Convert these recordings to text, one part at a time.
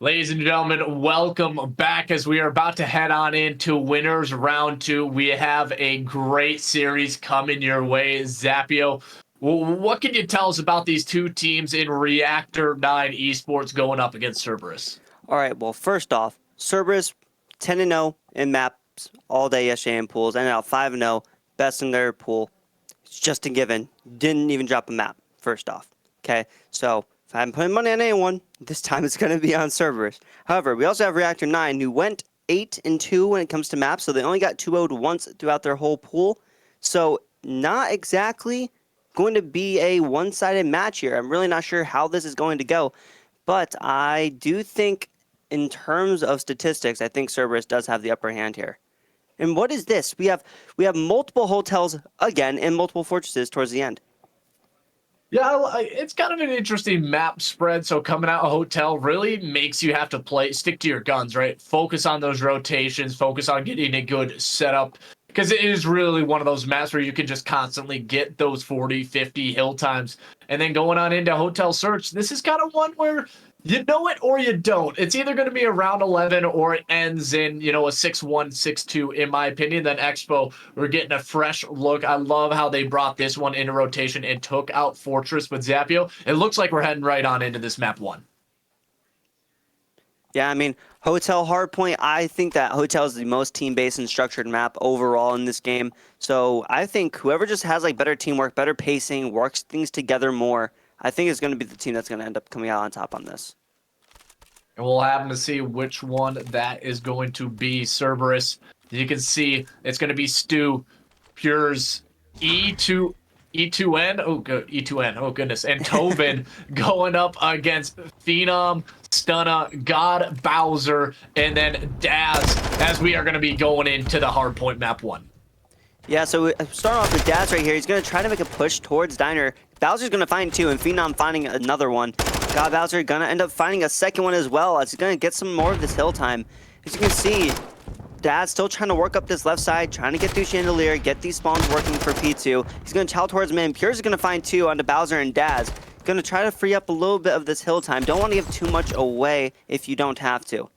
Ladies and gentlemen, welcome back as we are about to head on into winners round 2. We have a great series coming your way. Zappio, what can you tell us about these two teams in Reactor9 Esports going up against Cerberus? All right, well, first off, Cerberus 10-0 in maps all day yesterday in pools, and now 5-0, best in their pool. It's just a given. Didn't even drop a map, first off. Okay, so if I'm putting money on anyone, this time it's going to be on Cerberus. However, we also have Reactor9, who went 8-2 when it comes to maps, so they only got 2-0'd once throughout their whole pool. So not exactly going to be a one-sided match here. I'm really not sure how this is going to go, but I do think in terms of statistics, I think Cerberus does have the upper hand here. And what is this? We have multiple hotels again and multiple fortresses towards the end. Yeah, it's kind of an interesting map spread. So coming out a hotel really makes you have to stick to your guns, right? Focus on those rotations, focus on getting a good setup. Because it is really one of those maps where you can just constantly get those 40, 50 hill times. And then going on into Hotel Search, this is kind of one where you know it or you don't. It's either going to be a round 11 or it ends in, a 6-1, 6-2, in my opinion. Then Expo, we're getting a fresh look. I love how they brought this one into rotation and took out Fortress with Zappio. It looks like we're heading right on into this map 1. Yeah, I mean, Hotel Hardpoint, I think that Hotel is the most team-based and structured map overall in this game. So I think whoever just has better teamwork, better pacing, works things together more, I think is going to be the team that's going to end up coming out on top on this. And we'll happen to see which one that is going to be. Cerberus, you can see it's going to be Stu, Pure's E2N, E2N, oh goodness, and Tovin going up against Phenom, Stunna, God, Bowser, and then Daz, as we are going to be going into the Hardpoint map 1. Yeah, so starting off with Daz right here, he's going to try to make a push towards Diner. Bowser's going to find 2, and Phenom finding another one. God, Bowser going to end up finding a second one as well, as he's going to get some more of this hill time. As you can see, Daz still trying to work up this left side, trying to get through Chandelier, get these spawns working for P2. He's going to chow towards man. Pure's going to find 2 onto Bowser and Daz. Going to try to free up a little bit of this hill time. Don't want to give too much away if you don't have to.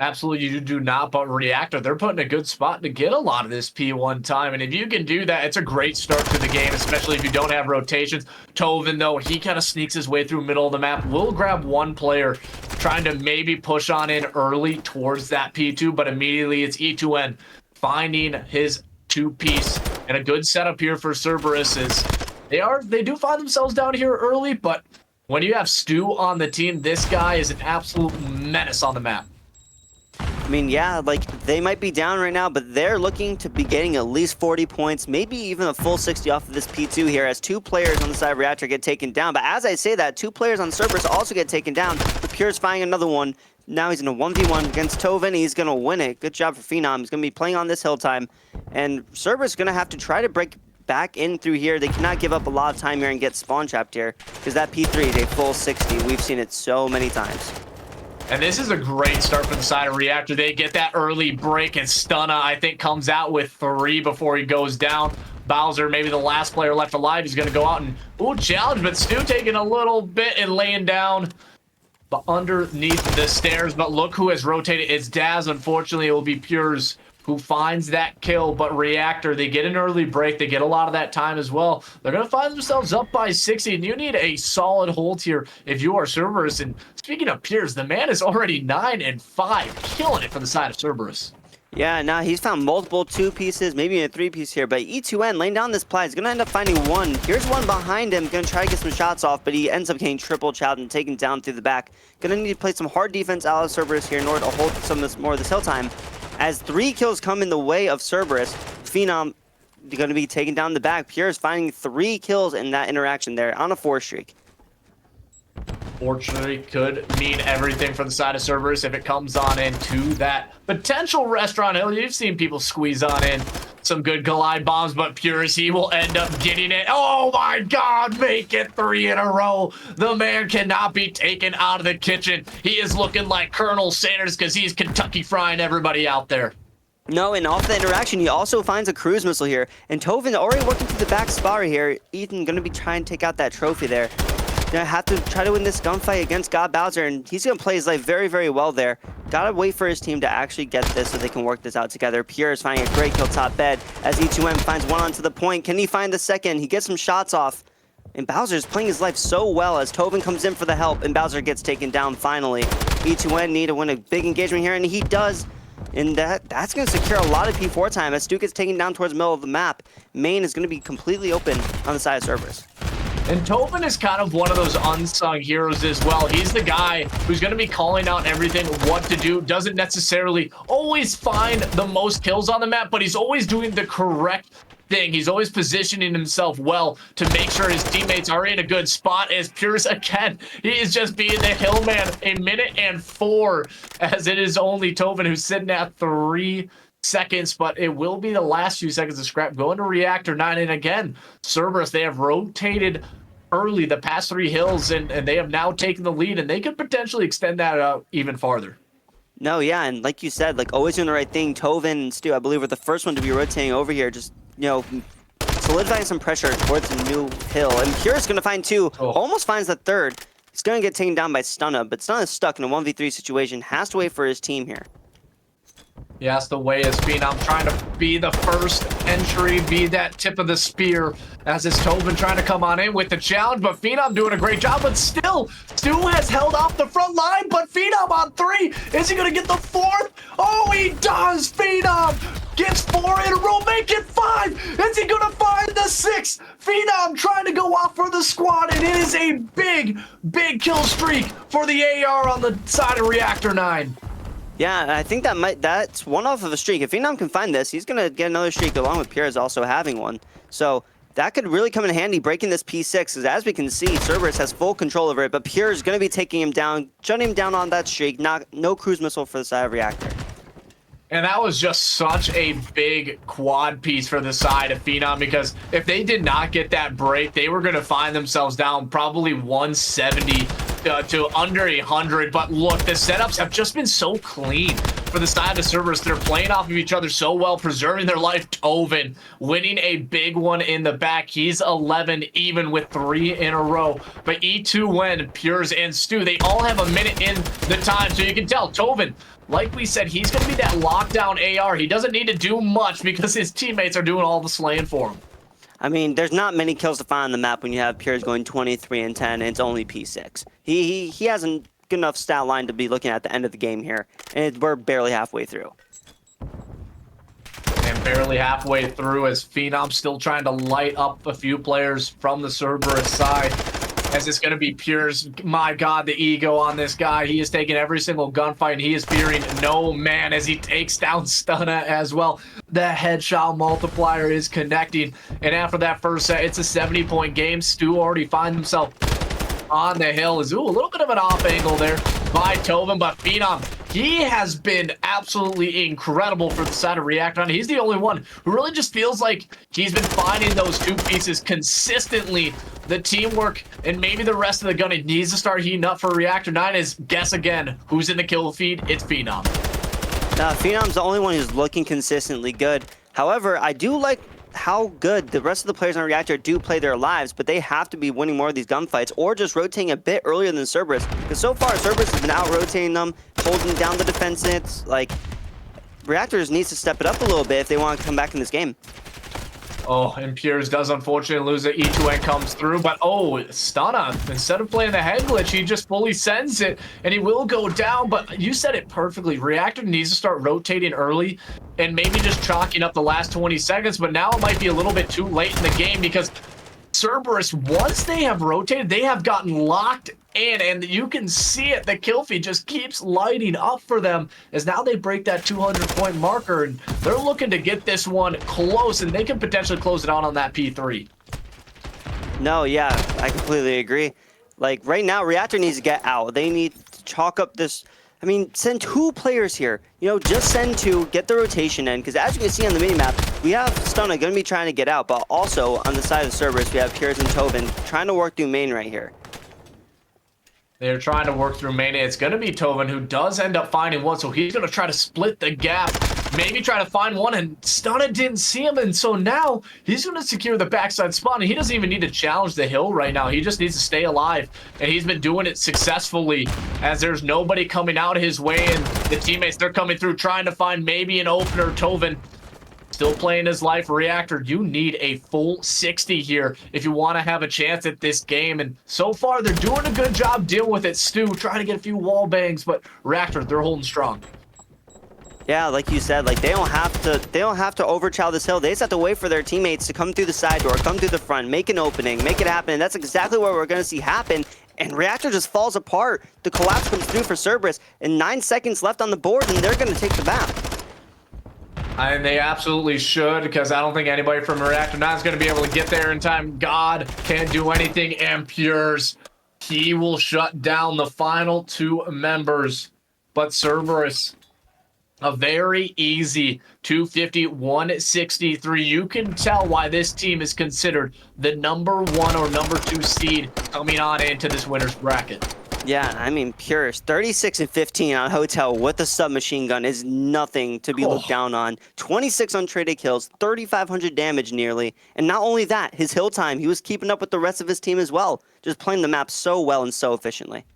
Absolutely, you do not, but Reactor, they're putting a good spot to get a lot of this P1 time, and if you can do that, it's a great start to the game, especially if you don't have rotations. Tovin, though, he kind of sneaks his way through middle of the map. We'll grab one player trying to maybe push on in early towards that P2, but immediately it's E2N finding his 2-piece, and a good setup here for Cerberus is they do find themselves down here early, but when you have Stu on the team, this guy is an absolute menace on the map. I mean, yeah, they might be down right now, but they're looking to be getting at least 40 points, maybe even a full 60 off of this P2 here, as 2 players on the side of Reactor get taken down. But as I say that, 2 players on Cerberus also get taken down. But Pure's finding another one. Now he's in a 1v1 against Tovin. He's going to win it. Good job for Phenom. He's going to be playing on this hill time. And Cerberus is going to have to try to break back in through here. They cannot give up a lot of time here and get spawn trapped here, because that P3 is a full 60. We've seen it so many times. And this is a great start for the side of Reactor. They get that early break, and Stunna, I think, comes out with 3 before he goes down. Bowser, maybe the last player left alive, he's going to go out and, challenge, but Stu taking a little bit and laying down underneath the stairs. But look who has rotated. It's Daz. Unfortunately, it will be Pure's who finds that kill, but Reactor, they get an early break. They get a lot of that time as well. They're going to find themselves up by 60, and you need a solid hold here if you are Cerberus. And speaking of Piers, the man is already 9-5, killing it for the side of Cerberus. Yeah, now he's found multiple 2-pieces, maybe a 3-piece here, but E2N laying down this play. He's going to end up finding 1. Here's one behind him, going to try to get some shots off, but he ends up getting triple chowed and taken down through the back. Going to need to play some hard defense out of Cerberus here in order to hold some of this more of this hill time. As 3 kills come in the way of Cerberus, Phenom going to be taken down the back. Pure is finding 3 kills in that interaction there on a 4 streak. Fortunately, could mean everything for the side of Cerberus if it comes on into that potential restaurant hill. You've seen people squeeze on in some good glide bombs, but Purus, he will end up getting it. Oh my God, make it 3 in a row. The man cannot be taken out of the kitchen. He is looking like Colonel Sanders because he's Kentucky frying everybody out there. No, and off the interaction, he also finds a cruise missile here. And Tovin already working through the back spot right here. Ethan going to be trying to take out that trophy there. gonna have to try to win this gunfight against God Bowser, and he's gonna play his life very, very well there. Gotta wait for his team to actually get this so they can work this out together. Pierre is finding a great kill top bed as E2M finds one onto the point. Can he find the second? He gets some shots off. And Bowser's playing his life so well as Tovin comes in for the help, and Bowser gets taken down finally. E2N need to win a big engagement here, and he does. And that's going to secure a lot of P4 time as Stu gets taken down towards the middle of the map. Main is going to be completely open on the side of Cerberus. And Tovin is kind of one of those unsung heroes as well. He's the guy who's going to be calling out everything, what to do. Doesn't necessarily always find the most kills on the map, but he's always doing the correct thing. He's always positioning himself well to make sure his teammates are in a good spot. As Pierce, again, he is just being the hill man. 1:04, as it is only Tovin who's sitting at 3 seconds, but it will be the last few seconds of scrap going to Reactor9. And again, Cerberus, they have rotated early the past 3 hills, and they have now taken the lead, and they could potentially extend that out even farther. No, yeah, and like you said, like always doing the right thing. Tovin and Stu, I believe, were the first one to be rotating over here, just, you know, solidifying some pressure towards the new hill. And Pure's going to find 2, almost finds the 3rd. He's going to get taken down by Stunna, but Stunna's stuck in a 1v3 situation, has to wait for his team here. Yes, the way is Phenom trying to be the first entry, be that tip of the spear, as is Tovin trying to come on in with the challenge, but Phenom doing a great job, but still, Stu has held off the front line, but Phenom on 3, is he going to get the 4th? Oh, he does! Phenom gets 4 in a row, make it 5! Is he going to find the 6th? Phenom trying to go off for the squad, and it is a big, big kill streak for the AR on the side of Reactor9. Yeah, I think that's one off of a streak. If Phenom can find this, he's going to get another streak along with Pierre also having one. So that could really come in handy breaking this P6, because as we can see, Cerberus has full control over it, but Pierre is going to be taking him down, shutting him down on that streak. No cruise missile for the side of Reactor. And that was just such a big quad piece for the side of Phenom, because if they did not get that break, they were going to find themselves down probably 170 to under 100. But look, the setups have just been so clean for the side of Cerberus. They're playing off of each other so well, preserving their life. Tovin winning a big one in the back. He's 11 even with 3 in a row. But E2N, Pures, and Stu, they all have a minute in the time. So you can tell Tovin, like we said, he's going to be that lockdown AR. He doesn't need to do much because his teammates are doing all the slaying for him. I mean, there's not many kills to find on the map when you have Piers going 23 and 10, and it's only P6. He hasn't good enough stat line to be looking at the end of the game here, and we're barely halfway through. And barely halfway through as Phenom still trying to light up a few players from the Cerberus side. As it's going to be Pure's, my God, the ego on this guy. He is taking every single gunfight, and he is fearing no man as he takes down Stunna as well. The headshot multiplier is connecting, and after that first set, it's a 70-point game. Stu already finds himself on the hill. Ooh, a little bit of an off angle there by Tovin, but Phenom, he has been absolutely incredible for the side of Reactor9. He's the only one who really just feels like he's been finding those 2 pieces consistently. The teamwork and maybe the rest of the gun, it needs to start heating up for Reactor9 is, guess again, who's in the kill feed? It's Phenom. Phenom's the only one who's looking consistently good. However, I do like how good the rest of the players on Reactor do play their lives, but they have to be winning more of these gunfights or just rotating a bit earlier than Cerberus. Because so far, Cerberus has been out-rotating them, holding down the defense. Like, Reactors needs to step it up a little bit if they want to come back in this game. Oh, and Piers does unfortunately lose it. E2N comes through, but oh, Stunna, instead of playing the head glitch, he just fully sends it, and he will go down, but you said it perfectly. Reactor needs to start rotating early and maybe just chalking up the last 20 seconds, but now it might be a little bit too late in the game because Cerberus, once they have rotated, they have gotten locked in, and you can see it. The kill feed just keeps lighting up for them as now they break that 200-point marker, and they're looking to get this one close, and they can potentially close it out on that P3. No, yeah, I completely agree. Like, right now, Reactor needs to get out. They need to chalk up this. I mean, send 2 players here. You know, just send 2, get the rotation in, because as you can see on the minimap, we have Stunna going to be trying to get out, but also on the side of Cerberus, we have Piers and Tovin trying to work through main right here. They're trying to work through main. It's going to be Tovin who does end up finding one, so he's going to try to split the gap. maybe try to find one, and Stunna didn't see him, and so now he's going to secure the backside spawn, and he doesn't even need to challenge the hill right now. He just needs to stay alive, and he's been doing it successfully as there's nobody coming out his way, and the teammates, they're coming through trying to find maybe an opener. Tovin still playing his life. Reactor, you need a full 60 here if you want to have a chance at this game. And so far, they're doing a good job dealing with it. Stu trying to get a few wall bangs, but Reactor, they're holding strong. Yeah, like you said, like they don't have to overchow this hill. They just have to wait for their teammates to come through the side door, come through the front, make an opening, make it happen. And that's exactly what we're going to see happen. And Reactor just falls apart. The collapse comes through for Cerberus, and 9 seconds left on the board, and they're going to take the map. And they absolutely should, because I don't think anybody from Reactor9 is going to be able to get there in time. God can't do anything, and Pures, he will shut down the final 2 members. But Cerberus, a very easy 250-163. You can tell why this team is considered the #1 or #2 seed coming on into this winner's bracket. Yeah, I mean, Pures, 36-15 on Hotel with a submachine gun is nothing to be looked down on. 26 untraded kills, 3,500 damage nearly. And not only that, his hill time, he was keeping up with the rest of his team as well. Just playing the map so well and so efficiently.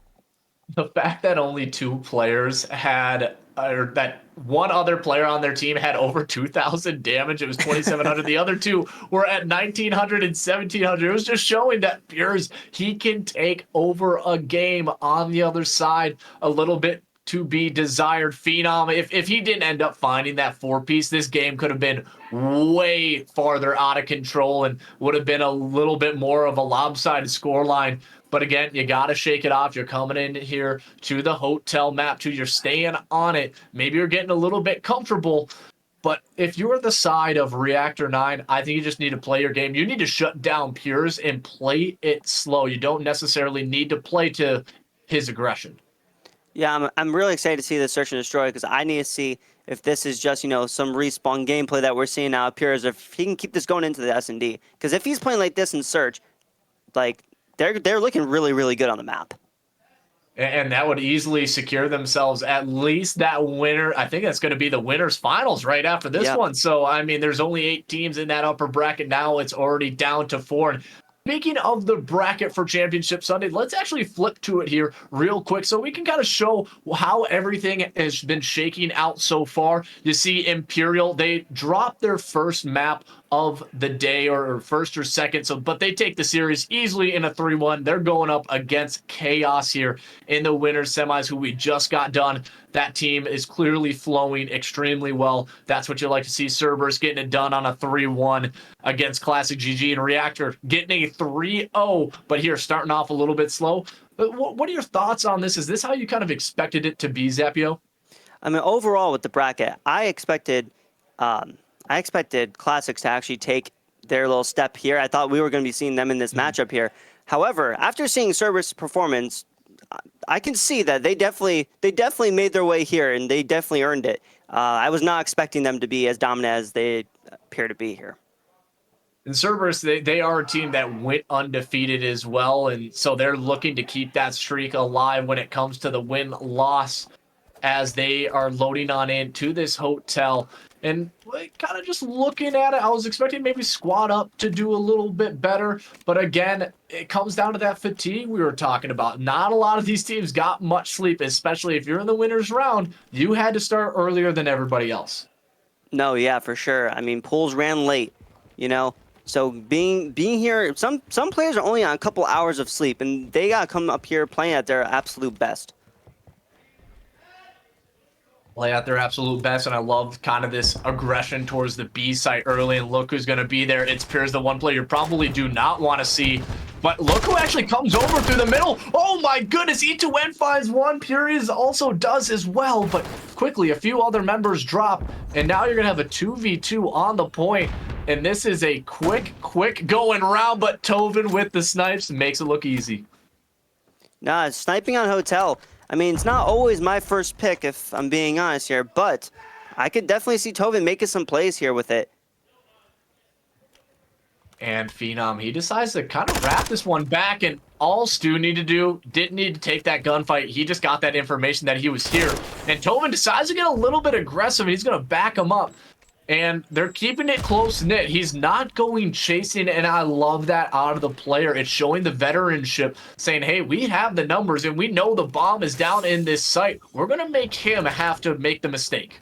The fact that only 2 players had, or that one other player on their team had over 2,000 damage. It was 2,700. The other 2 were at 1,900 and 1,700. It was just showing that Pures, he can take over a game on the other side. A little bit to be desired. Phenom, if he didn't end up finding that 4-piece, this game could have been way farther out of control and would have been a little bit more of a lopsided scoreline. But again, you got to shake it off. You're coming in here to the hotel map, too. You're staying on it. Maybe you're getting a little bit comfortable. But if you're the side of Reactor9, I think you just need to play your game. You need to shut down Pures and play it slow. You don't necessarily need to play to his aggression. Yeah, I'm really excited to see the Search and Destroy, because I need to see if this is just, you know, some respawn gameplay that we're seeing now of Pures, if he can keep this going into the S&D. Because if he's playing like this in Search, like, they're looking really, really good on the map. And that would easily secure themselves at least that winner. I think that's going to be the winner's finals right after this one. So, I mean, there's only 8 teams in that upper bracket. Now it's already down to 4. And speaking of the bracket for Championship Sunday, let's actually flip to it here real quick so we can kind of show how everything has been shaking out so far. You see Imperial, they dropped their first map of the day, or first or second, but they take the series easily in a 3-1. They're going up against Chaos here in the winner's semis, who we just got done. That team is clearly flowing extremely well. That's what you like to see. Cerberus getting it done on a 3-1 against Classic GG, and Reactor getting a 3-0, but here starting off a little bit slow. But what are your thoughts on this? Is this how you kind of expected it to be, Zapio? I mean, overall with the bracket, I expected Classics to actually take their little step here. I thought we were going to be seeing them in this matchup here. However, after seeing Cerberus' performance, I can see that they definitely made their way here, and they definitely earned it. I was not expecting them to be as dominant as they appear to be here. And Cerberus, they are a team that went undefeated as well, and so they're looking to keep that streak alive when it comes to the win-loss as they are loading on into this hotel. And kind of just looking at it, I was expecting maybe squad up to do a little bit better. But again, it comes down to that fatigue we were talking about. Not a lot of these teams got much sleep, especially if you're in the winner's round. You had to start earlier than everybody else. No, yeah, for sure. I mean, pools ran late, you know. So being here, some players are only on a couple hours of sleep, and they got to come up here playing at their absolute best. Play at their absolute best, and I love kind of this aggression towards the B site early, and look who's going to be there. It's Pures, the one player you probably do not want to see, but look who actually comes over through the middle. Oh my goodness, E2N finds one. Pures also does as well, but quickly a few other members drop, and now you're going to have a 2v2 on the point, and this is a quick going round, but Tovin with the snipes makes it look easy. Nah, sniping on Hotel. I mean, it's not always my first pick, if I'm being honest here, but I could definitely see Tovin making some plays here with it. And Phenom, he decides to kind of wrap this one back, and all Stu needed to do, didn't need to take that gunfight. He just got that information that he was here. And Tovin decides to get a little bit aggressive. He's going to back him up. And they're keeping it close-knit. He's not going chasing, and I love that out of the player. It's showing the veteranship, saying, hey, we have the numbers, and we know the bomb is down in this site. We're going to make him have to make the mistake.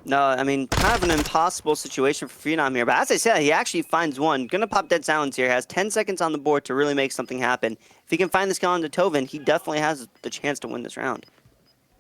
No, I mean, kind of an impossible situation for Phenom here. But as I said, he actually finds one. Gonna pop dead silence here. Has 10 seconds on the board to really make something happen. If he can find this kill onto Tovin, he definitely has the chance to win this round.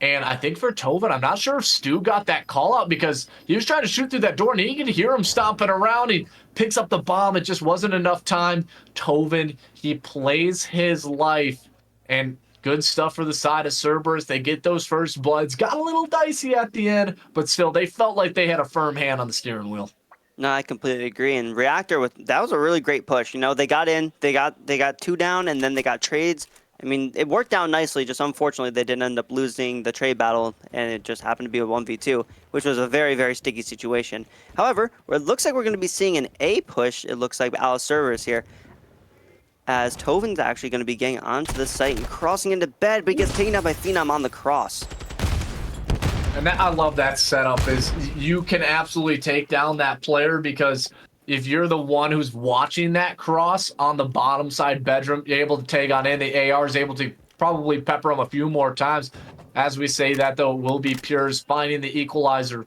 And I think for Tovin, I'm not sure if Stu got that call out because he was trying to shoot through that door, and he could hear him stomping around. He picks up the bomb. It just wasn't enough time. Tovin, he plays his life, and good stuff for the side of Cerberus. They get those first bloods. Got a little dicey at the end, but still, they felt like they had a firm hand on the steering wheel. No, I completely agree. And Reactor, that was a really great push. You know, they got in, they got 2 down, and then they got trades. I mean, it worked out nicely. Just unfortunately, they didn't end up losing the trade battle, and it just happened to be a 1v2, which was a very, very sticky situation. However, it looks like we're going to be seeing an A push. It looks like out of Cerberus here, as Tovin's actually going to be getting onto the site and crossing into bed, but he gets taken out by Phenom on the cross. And I love that setup, is you can absolutely take down that player because if you're the one who's watching that cross on the bottom side bedroom, you're able to take on in. The AR is able to probably pepper him a few more times. As we say that, though, will be Pures finding the equalizer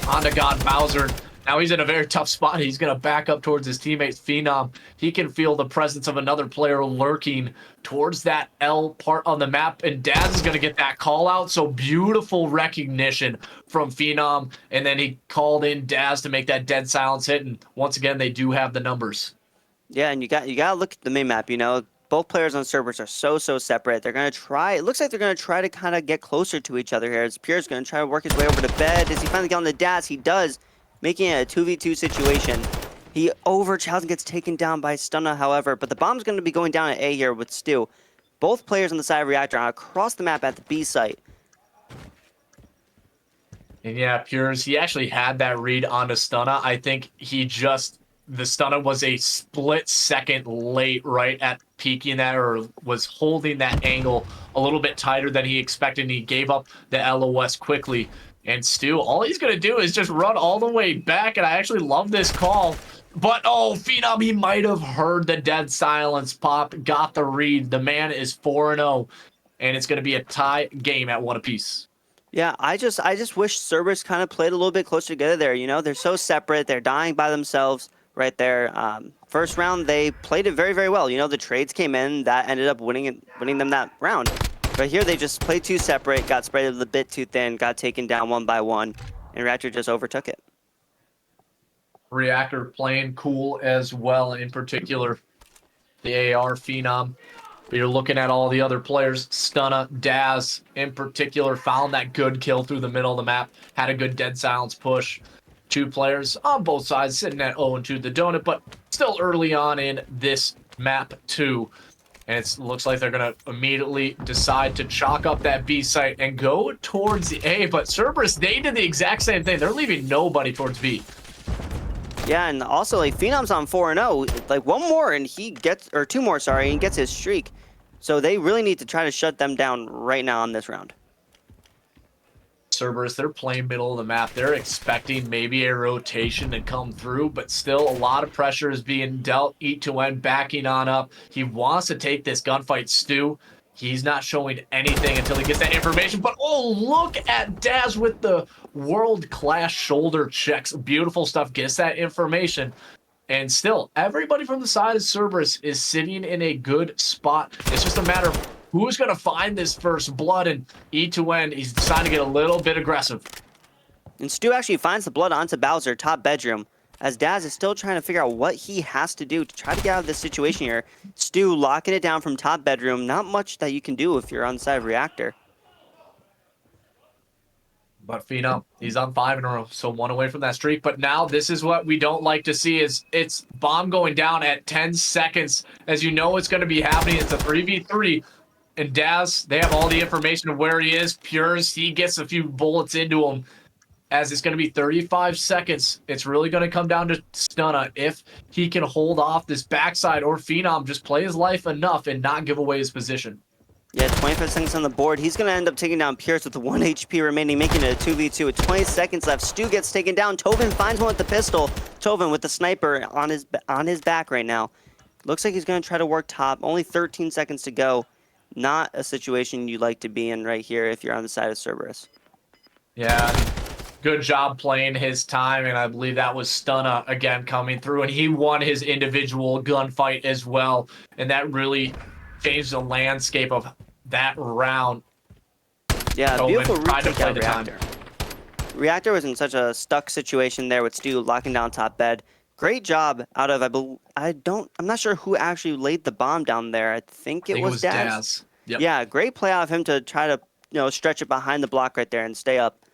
onto God Bowser. Now he's in a very tough spot. He's going to back up towards his teammates, Phenom. He can feel the presence of another player lurking towards that L part on the map, and Daz is going to get that call out. So beautiful recognition from Phenom, and then he called in Daz to make that dead silence hit, and once again, they do have the numbers. Yeah, and you got to look at the main map, you know. Both players on Cerberus are so separate. They're going to try, it looks like they're going to try to kind of get closer to each other here. As Pierre's going to try to work his way over to bed. Does he finally get on the Daz? He does, making it a 2v2 situation. He overchallenges and gets taken down by Stunna, however, but the bomb's going to be going down at A here with Stu. Both players on the side of Reactor are across the map at the B site. And yeah, Pures, he actually had that read onto Stunna. I think the Stunna was a split second late right at peaking that, or was holding that angle a little bit tighter than he expected, and he gave up the LOS quickly. And Stu, all he's going to do is just run all the way back, and I actually love this call. But, oh, Phenom, he might have heard the dead silence pop, got the read. The man is 4-0, and it's going to be a tie game at 1 apiece. Yeah, I just wish Cerberus kind of played a little bit closer together there. You know, they're so separate. They're dying by themselves right there. First round, they played it very, very well. You know, the trades came in. That ended up winning them that round. But here they just played too separate, got spread a bit too thin, got taken down 1 by 1, and Reactor just overtook it. Reactor playing cool as well, in particular the AR Phenom. But you're looking at all the other players. Stunna, Daz, in particular, found that good kill through the middle of the map, had a good dead silence push. 2 players on both sides sitting at 0-2 the donut, but still early on in this map 2. And it looks like they're going to immediately decide to chalk up that B site and go towards the A. But Cerberus, they did the exact same thing. They're leaving nobody towards B. Yeah, and also, like, Phenom's on 4-0. Like, 1 more and he gets, or 2 more, sorry, and he gets his streak. So they really need to try to shut them down right now on this round. Cerberus, they're playing middle of the map. They're expecting maybe a rotation to come through, but still a lot of pressure is being dealt. E2N backing on up. He wants to take this gunfight. Stu, he's not showing anything until he gets that information. But oh, look at Daz with the world-class shoulder checks. Beautiful stuff. Gets that information. And still, everybody from the side of Cerberus is sitting in a good spot. It's just a matter of who's going to find this first blood, and E2N, he's deciding to get a little bit aggressive. And Stu actually finds the blood onto Bowser, top bedroom, as Daz is still trying to figure out what he has to do to try to get out of this situation here. Stu locking it down from top bedroom. Not much that you can do if you're on the side of Reactor. But Phenom, he's on 5 in a row, so 1 away from that streak. But now this is what we don't like to see, is it's bomb going down at 10 seconds. As you know it's going to be happening. It's a 3v3. And Daz, they have all the information of where he is. Pures, he gets a few bullets into him. as it's going to be 35 seconds. It's really going to come down to Stunna if he can hold off this backside, or Phenom just play his life enough and not give away his position. Yeah, 25 seconds on the board. He's going to end up taking down Pierce with 1 HP remaining, making it a 2v2 with 20 seconds left. Stu gets taken down. Tovin finds one with the pistol. Tovin with the sniper on his back right now. Looks like he's going to try to work top. Only 13 seconds to go. Not a situation you'd like to be in right here if you're on the side of Cerberus. Yeah, good job playing his time, and I believe that was Stunna again coming through, and he won his individual gunfight as well, and that really changed the landscape of that round. Yeah, beautiful tried to retake play out the time. Reactor. Reactor was in such a stuck situation there with Stu locking down top bed. Great job out of, I'm not sure who actually laid the bomb down there. I think it was Daz. Yep. Yeah, great play out of him to try to, stretch it behind the block right there and stay up.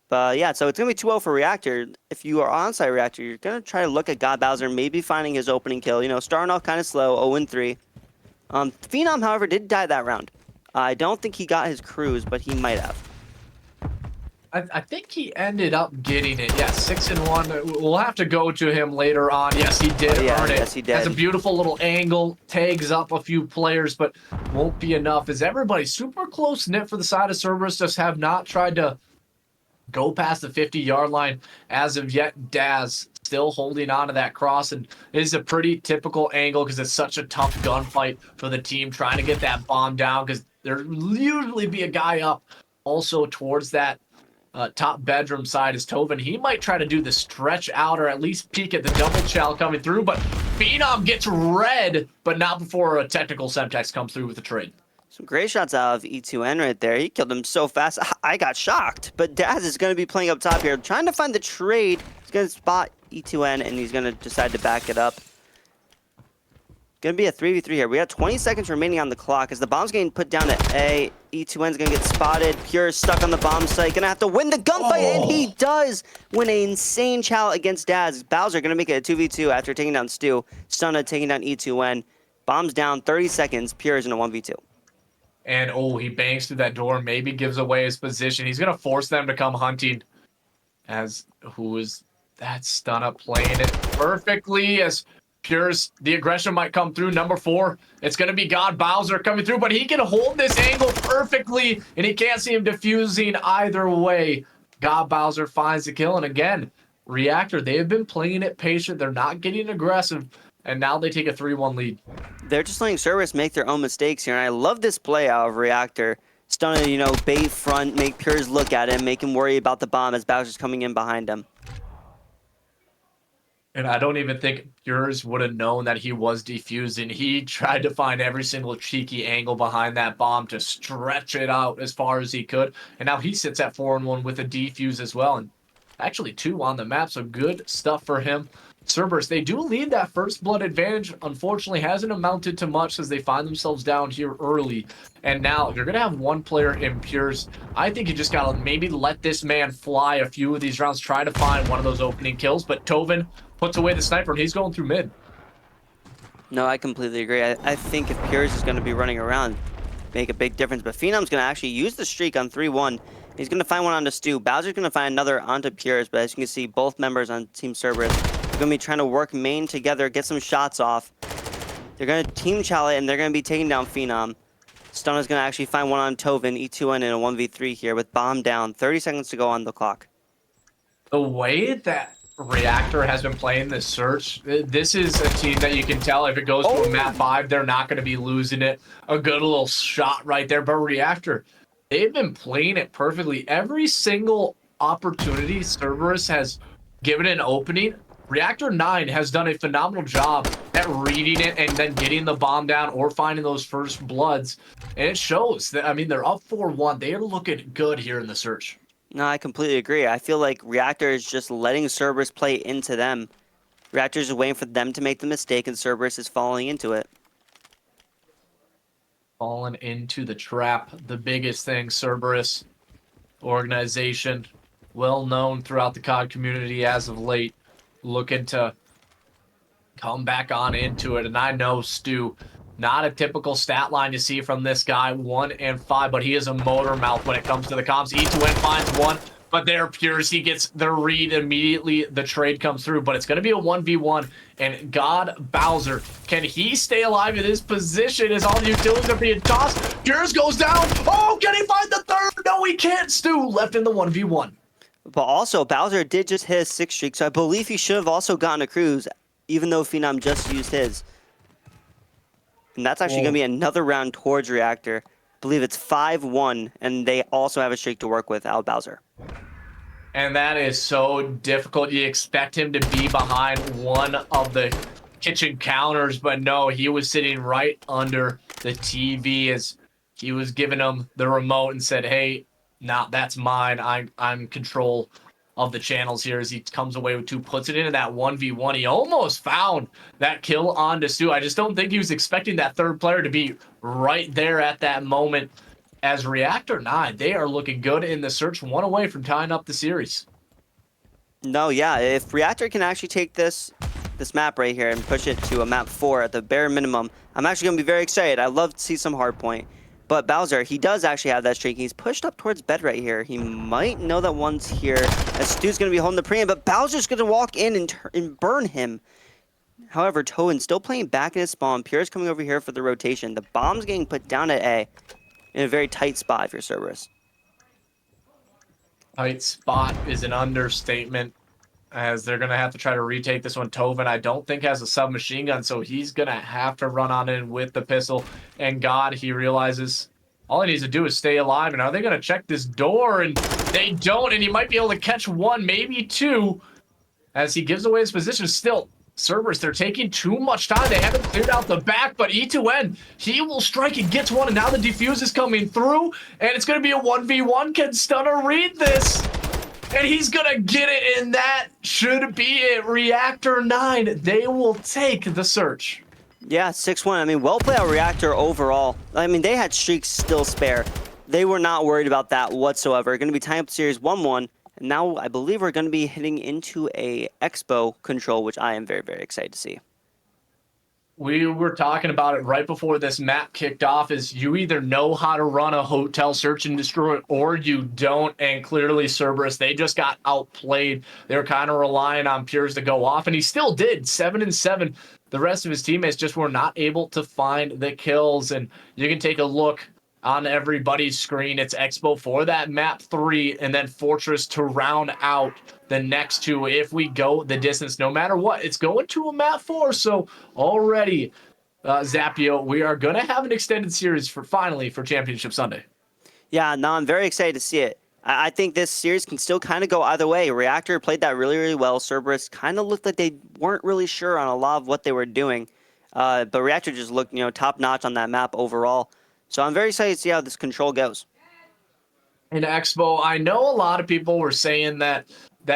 But yeah, so it's going to be 2-0 for Reactor. If you are onside Reactor, you're going to try to look at God Bowser, maybe finding his opening kill. Starting off kind of slow, 0-3. Phenom, however, did die that round. I don't think he got his cruise, but he might have. I think he ended up getting it. Yeah, 6-1. We'll have to go to him later on. Yes, he did earn it. Yes, he did. Has a beautiful little angle, tags up a few players, but won't be enough. As everybody super close knit for the side of Cerberus, just have not tried to go past the 50-yard line as of yet. Daz still holding on to that cross, and it is a pretty typical angle because it's such a tough gunfight for the team trying to get that bomb down, because there'll usually be a guy up also towards that top bedroom side is Tovin. He might try to do the stretch out or at least peek at the double chow coming through, but Phenom gets red, but not before a technical Semtex comes through with the trade. Some great shots out of E2N right there. He killed him so fast. I got shocked. But Daz is going to be playing up top here, trying to find the trade. He's going to spot E2N, and he's going to decide to back it up. Going to be a 3v3 here. We got 20 seconds remaining on the clock. As the bomb's getting put down to A, E2N's going to get spotted. Pure is stuck on the bomb site. Going to have to win the gunfight, and he does win an insane chow against Daz. Bowser going to make it a 2v2 after taking down Stu. Stunna taking down E2N. Bomb's down, 30 seconds. Pure is in a 1v2. And, he bangs through that door, maybe gives away his position. He's going to force them to come hunting. As who is that Stunna playing it perfectly as Pure's, the aggression might come through. Number 4, it's going to be God Bowser coming through, but he can hold this angle perfectly, and he can't see him diffusing either way. God Bowser finds the kill, and again, Reactor, they have been playing it patient. They're not getting aggressive, and now they take a 3-1 lead. They're just letting Cerberus make their own mistakes here, and I love this play out of Reactor. Stunna, bait front, make Pures look at him, make him worry about the bomb as Bowser's coming in behind him. And I don't even think Pures would have known that he was defusing. He tried to find every single cheeky angle behind that bomb to stretch it out as far as he could. And now he sits at 4-1 with a defuse as well. And actually 2 on the map, so good stuff for him. Cerberus, they do lead that first blood advantage. Unfortunately, hasn't amounted to much as they find themselves down here early. And now you're going to have one player in Pures. I think you just got to maybe let this man fly a few of these rounds, try to find one of those opening kills. But Tovin puts away the sniper, and he's going through mid. No, I completely agree. I think if Pures is going to be running around, make a big difference. But Phenom's going to actually use the streak on 3-1. He's going to find one onto Stu. Bowser's going to find another onto Pures. But as you can see, both members on Team Cerberus are going to be trying to work main together, get some shots off. They're going to team chow it, and they're going to be taking down Phenom. Stunna's going to actually find one on Tovin, E2N in a 1v3 here with bomb down. 30 seconds to go on the clock. The way that Reactor has been playing this search, this is a team that you can tell if it goes to a map 5, they're not going to be losing it. A good little shot right there. But Reactor, they've been playing it perfectly. Every single opportunity Cerberus has given an opening, Reactor9 has done a phenomenal job at reading it and then getting the bomb down or finding those first bloods. And it shows that, they're up 4-1. They are looking good here in the search. No, I completely agree. I feel like Reactor is just letting Cerberus play into them. Reactor is waiting for them to make the mistake, and Cerberus is falling into it. Falling into the trap. The biggest thing, Cerberus organization, well known throughout the COD community as of late, looking to come back on into it. And I know, Stu, not a typical stat line to see from this guy, 1 and 5, but he is a motor mouth when it comes to the comms. E2N finds one, But there, Pures, he gets the read immediately. The trade comes through, but it's going to be a 1v1. And God Bowser, can he stay alive in this position as all the utilities are being tossed? Pures goes down. Oh, can he find the third? No, he can't. Stu left in the 1v1. But also, Bowser did just hit his 6th streak, so I believe he should have also gotten a cruise, even though Phenom just used his. And that's actually going to be another round towards Reactor. I believe it's 5-1, and they also have a streak to work with out Bowser. And that is so difficult. You expect him to be behind one of the kitchen counters, but no, he was sitting right under the TV as he was giving him the remote and said, hey, nah, that's mine. I'm control of the channels here as he comes away with 2, puts it into that 1v1. He almost found that kill on to Stu. I just don't think he was expecting that third player to be right there at that moment. As Reactor9, they are looking good in the search, 1 away from tying up the series. No, yeah, if Reactor can actually take this map right here and push it to a map 4 at the bare minimum, I'm actually going to be very excited. I love to see some Hardpoint. But Bowser, he does actually have that streak. He's pushed up towards bed right here. He might know that one's here. As Stu's going to be holding the pre-aim, but Bowser's going to walk in and burn him. However, Toen still playing back in his spawn. Pure's coming over here for the rotation. The bomb's getting put down at A in a very tight spot if you're Cerberus. Tight spot is an understatement, as they're going to have to try to retake this one. Tovin, I don't think, has a submachine gun, so he's going to have to run on in with the pistol. And God, he realizes all he needs to do is stay alive. And are they going to check this door? And they don't, and he might be able to catch 1, maybe 2, as he gives away his position. Still, Cerberus, they're taking too much time. They haven't cleared out the back, but E2N, he will strike and gets 1, and now the defuse is coming through, and it's going to be a 1v1. Can Stunner read this? And he's going to get it, and that should be it. Reactor9, they will take the search. Yeah, 6-1. I mean, well played out Reactor overall. I mean, they had streaks still spare. They were not worried about that whatsoever. Going to be tying up the series 1-1. And now I believe we're going to be hitting into a Expo control, which I am very, very excited to see. We were talking about it right before this map kicked off, is you either know how to run a hotel search and destroy or you don't. And clearly Cerberus, they just got outplayed. They were kind of relying on Pures to go off, and he still did. 7-7. The rest of his teammates just were not able to find the kills. And you can take a look on everybody's screen. It's Expo for that map 3, and then Fortress to round out the next 2. If we go the distance, no matter what, it's going to a map 4. So already, Zapio, we are going to have an extended series finally for Championship Sunday. Yeah, no, I'm very excited to see it. I think this series can still kind of go either way. Reactor played that really, really well. Cerberus kind of looked like they weren't really sure on a lot of what they were doing. But Reactor just looked, top notch on that map overall. So I'm very excited to see how this control goes. In Expo, I know a lot of people were saying that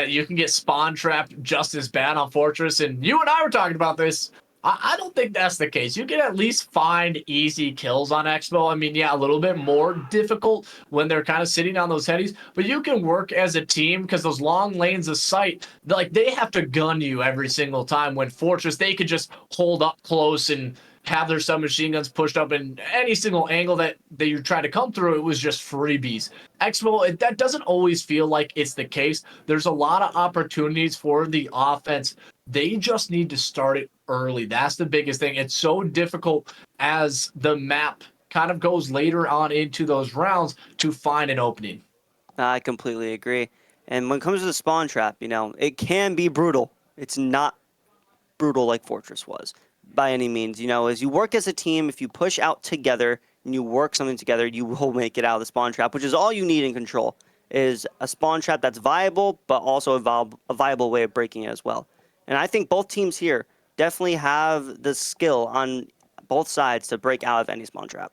you can get spawn trapped just as bad on Fortress, and you and I were talking about this. I don't think that's the case. You can at least find easy kills on Expo. I mean, yeah, a little bit more difficult when they're kind of sitting on those headies, but you can work as a team because those long lanes of sight, like, they have to gun you every single time. When Fortress, they could just hold up close and have their submachine guns pushed up in any single angle that you try to come through. It was just freebies. Expo, that doesn't always feel like it's the case. There's a lot of opportunities for the offense. They just need to start it early. That's the biggest thing. It's so difficult as the map kind of goes later on into those rounds to find an opening. I completely agree. And when it comes to the spawn trap, it can be brutal. It's not brutal like Fortress was by any means. As you work as a team, if you push out together and you work something together, you will make it out of the spawn trap, which is all you need in control, is a spawn trap that's viable, but also a viable way of breaking it as well. And I think both teams here definitely have the skill on both sides to break out of any spawn trap.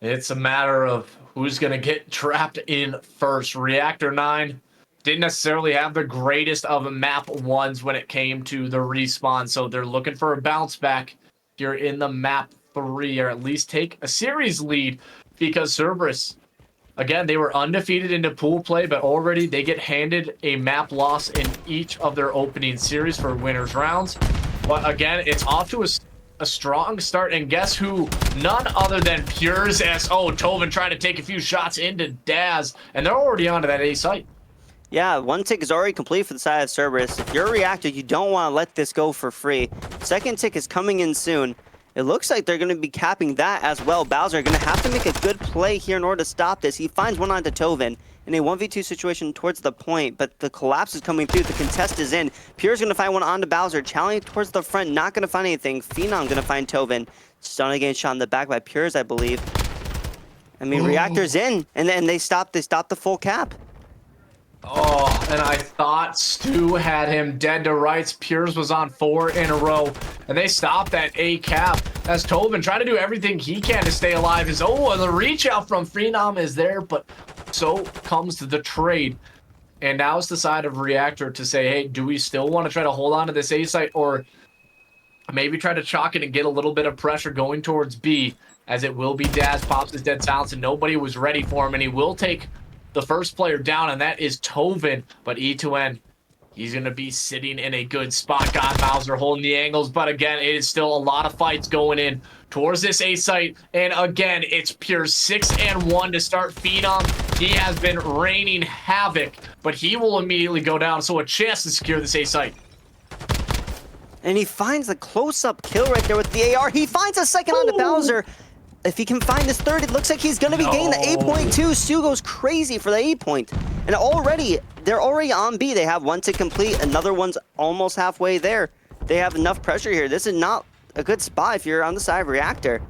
It's a matter of who's going to get trapped in first. Reactor9 didn't necessarily have the greatest of map 1s when it came to the respawn, so they're looking for a bounce back here in the map 3, or at least take a series lead, because Cerberus, again, they were undefeated into pool play, but already they get handed a map loss in each of their opening series for winners rounds. But again, it's off to a a strong start, and guess who? None other than Pures as Tovin trying to take a few shots into Daz, and they're already onto that A site. Yeah, one tick is already complete for the side of Cerberus. If you're a Reactor, you don't want to let this go for free. Second tick is coming in soon. It looks like they're going to be capping that as well. Bowser going to have to make a good play here in order to stop this. He finds one onto Tovin in a 1v2 situation towards the point, but the collapse is coming through. The contest is in. Pure's going to find one onto Bowser, challenging towards the front, not going to find anything. Phenom going to find Tovin. Stunna getting shot in the back by Pures, I believe. I mean, Reactor's in, and then they stopped the full cap. Oh, and I thought Stu had him dead to rights. Pures was on 4 in a row, and they stopped that A cap as Tovin trying to do everything he can to stay alive. And the reach out from Phenom is there, but so comes the trade. And now it's the side of Reactor to say, hey, do we still want to try to hold on to this A site, or maybe try to chalk it and get a little bit of pressure going towards B, as it will be Daz pops his dead silence, and nobody was ready for him, and he will take the first player down, and that is Tovin. But E2N, he's going to be sitting in a good spot. God, Bowser holding the angles, but again, it is still a lot of fights going in towards this A site. And again, it's pure 6-1 to start Phenom. He has been raining havoc, but he will immediately go down, so a chance to secure this A site. And he finds a close-up kill right there with the AR. He finds a second onto Bowser. If he can find his third, it looks like he's going to be getting the A point too. Stu goes crazy for the A point. And they're already on B. They have one to complete. Another one's almost halfway there. They have enough pressure here. This is not a good spot if you're on the side of Reactor.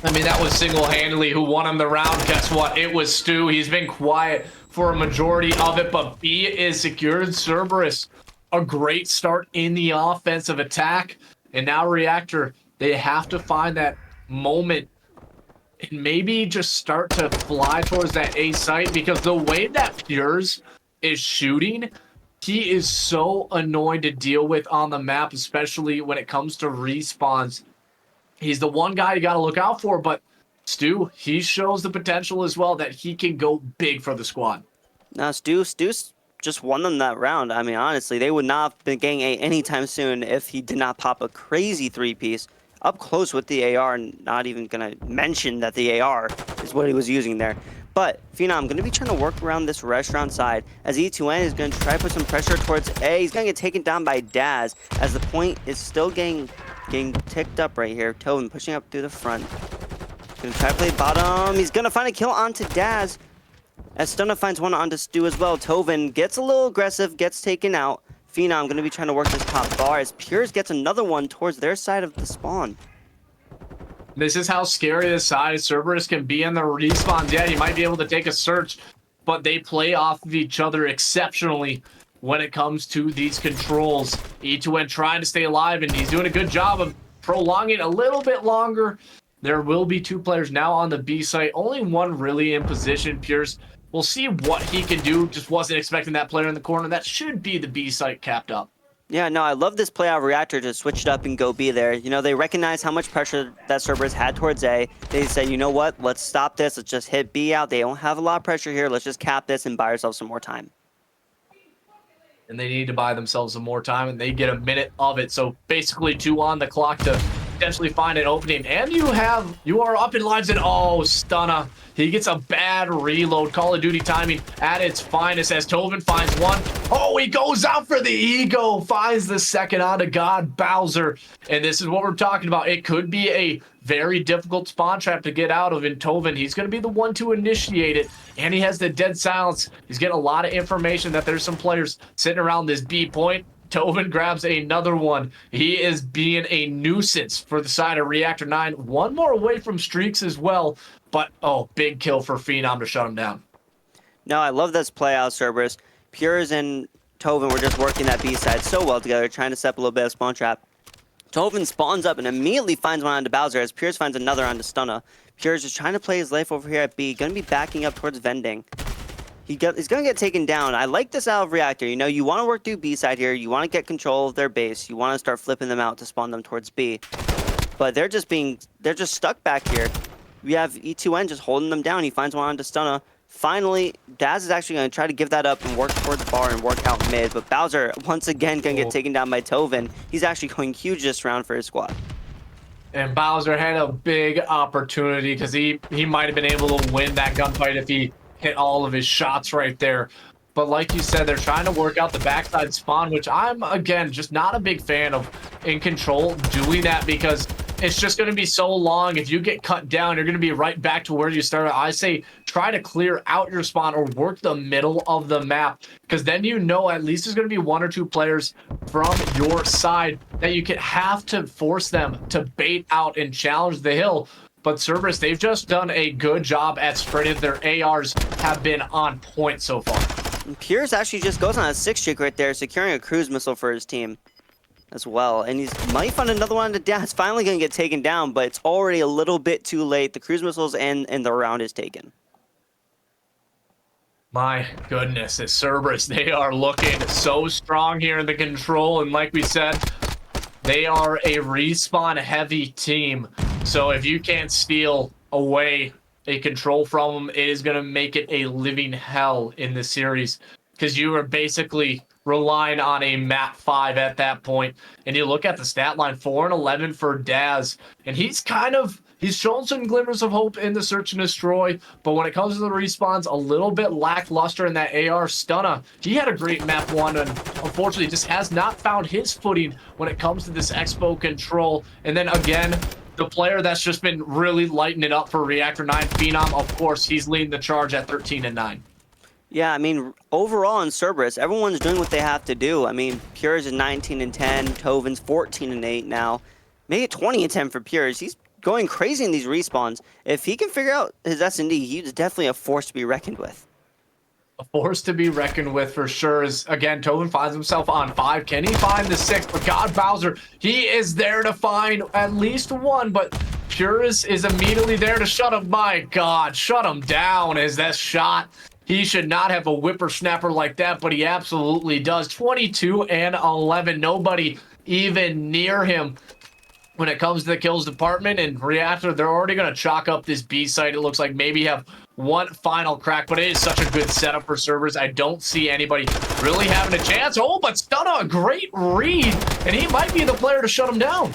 I mean, that was single-handedly who won him the round. Guess what? It was Stu. He's been quiet for a majority of it, but B is secured. Cerberus, a great start in the offensive attack. And now Reactor, they have to find that moment and maybe just start to fly towards that A site, because the way that Pures is shooting, he is so annoying to deal with on the map, especially when it comes to respawns. He's the one guy you got to look out for, but Stu, he shows the potential as well that he can go big for the squad. Now, Stu's just won them that round. I mean, honestly, they would not have been getting A anytime soon if he did not pop a crazy three-piece up close with the AR, and not even going to mention that the AR is what he was using there. But Phenom going to be trying to work around this restaurant side as E2N is going to try to put some pressure towards A. He's going to get taken down by Daz as the point is still getting ticked up right here. Tovin pushing up through the front. Going to try to play bottom. He's going to find a kill onto Daz as Stunna finds one onto Stu as well. Tovin gets a little aggressive, gets taken out. Phenom going to be trying to work this top bar as Pures gets another one towards their side of the spawn. This is how scary this side Cerberus can be in the respawns. Yeah, you might be able to take a search, but they play off of each other exceptionally when it comes to these controls. E2N trying to stay alive, and he's doing a good job of prolonging a little bit longer. There will be 2 players now on the B site. Only one really in position. Pures, we'll see what he can do. Just wasn't expecting that player in the corner. That should be the B site capped up. Yeah, no, I love this play out of Reactor to switch it up and go B there. You know, they recognize how much pressure that Cerberus had towards A. They said, you know what, let's stop this. Let's just hit B out. They don't have a lot of pressure here. Let's just cap this and buy ourselves some more time. And they need to buy themselves some more time, and they get a minute of it. So basically 2 on the clock to potentially find an opening. And you are up in lives, and Stunna. He gets a bad reload. Call of Duty timing at its finest as Tovin finds one. He goes out for the ego. Finds the second onto God Bowser. And this is what we're talking about. It could be a very difficult spawn trap to get out of in Tovin. He's going to be the one to initiate it. And he has the dead silence. He's getting a lot of information that there's some players sitting around this B point. Tovin grabs another one. He is being a nuisance for the side of Reactor9. One more away from streaks as well. But, big kill for Phenom to shut him down. No, I love this play out, Cerberus. Pures and Tovin were just working that B side so well together, trying to set up a little bit of spawn trap. Tovin spawns up and immediately finds one onto Bowser as Pures finds another onto Stunna. Pures is trying to play his life over here at B. Going to be backing up towards vending. He's going to get taken down. I like this out of Reactor. You know, you want to work through B side here. You want to get control of their base. You want to start flipping them out to spawn them towards B. But they're just stuck back here. We have E2N just holding them down. He finds one onto Stunna. Finally, Daz is actually going to try to give that up and work towards bar and work out mid, but Bowser once again going to get taken down by Tovin. He's actually going huge this round for his squad. And Bowser had a big opportunity because he might have been able to win that gunfight if he hit all of his shots right there. But like you said, they're trying to work out the backside spawn, which I'm, again, just not a big fan of in control doing that because it's just going to be so long. If you get cut down, you're going to be right back to where you started. I say try to clear out your spawn or work the middle of the map because then you know at least there's going to be 1 or 2 players from your side that you could have to force them to bait out and challenge the hill. But Cerberus, they've just done a good job at spreading. Their ARs have been on point so far. And Piers actually just goes on a 6 streak right there, securing a cruise missile for his team as well. And he's might find another one to Daz. Finally going to get taken down, but it's already a little bit too late. The cruise missiles and the round is taken. My goodness, it's Cerberus. They are looking so strong here in the control. And like we said, they are a respawn-heavy team. So if you can't steal away a control from them, it is going to make it a living hell in the series because you are basically relying on a map 5 at that point. And you look at the stat line, 4 and 11 for Daz, and he's shown some glimmers of hope in the search and destroy, but when it comes to the respawns, a little bit lackluster in that AR. Stunna, he had a great map 1 and unfortunately just has not found his footing when it comes to this Expo control. And then again, the player that's just been really lighting it up for Reactor 9, Phenom, of course, he's leading the charge at 13 and 9. Yeah, I mean, overall in Cerberus, everyone's doing what they have to do. I mean, Pures is 19 and 10, Tovin's 14 and 8 now. Maybe 20 and 10 for Pures. He's going crazy in these respawns. If he can figure out his S&D, he's definitely a force to be reckoned with. A force to be reckoned with for sure. Is again, Tovin finds himself on 5. Can he find the 6? But God, Bowser, he is there to find at least 1, but Purus is immediately there to shut him. My God, shut him down as that shot. He should not have a whippersnapper like that, but he absolutely does. 22 and 11. Nobody even near him when it comes to the kills department. And Reactor, they're already going to chalk up this B site. It looks like maybe have 1 final crack, but it is such a good setup for Cerberus. I don't see anybody really having a chance. Oh, but Stunna, a great read, and he might be the player to shut him down.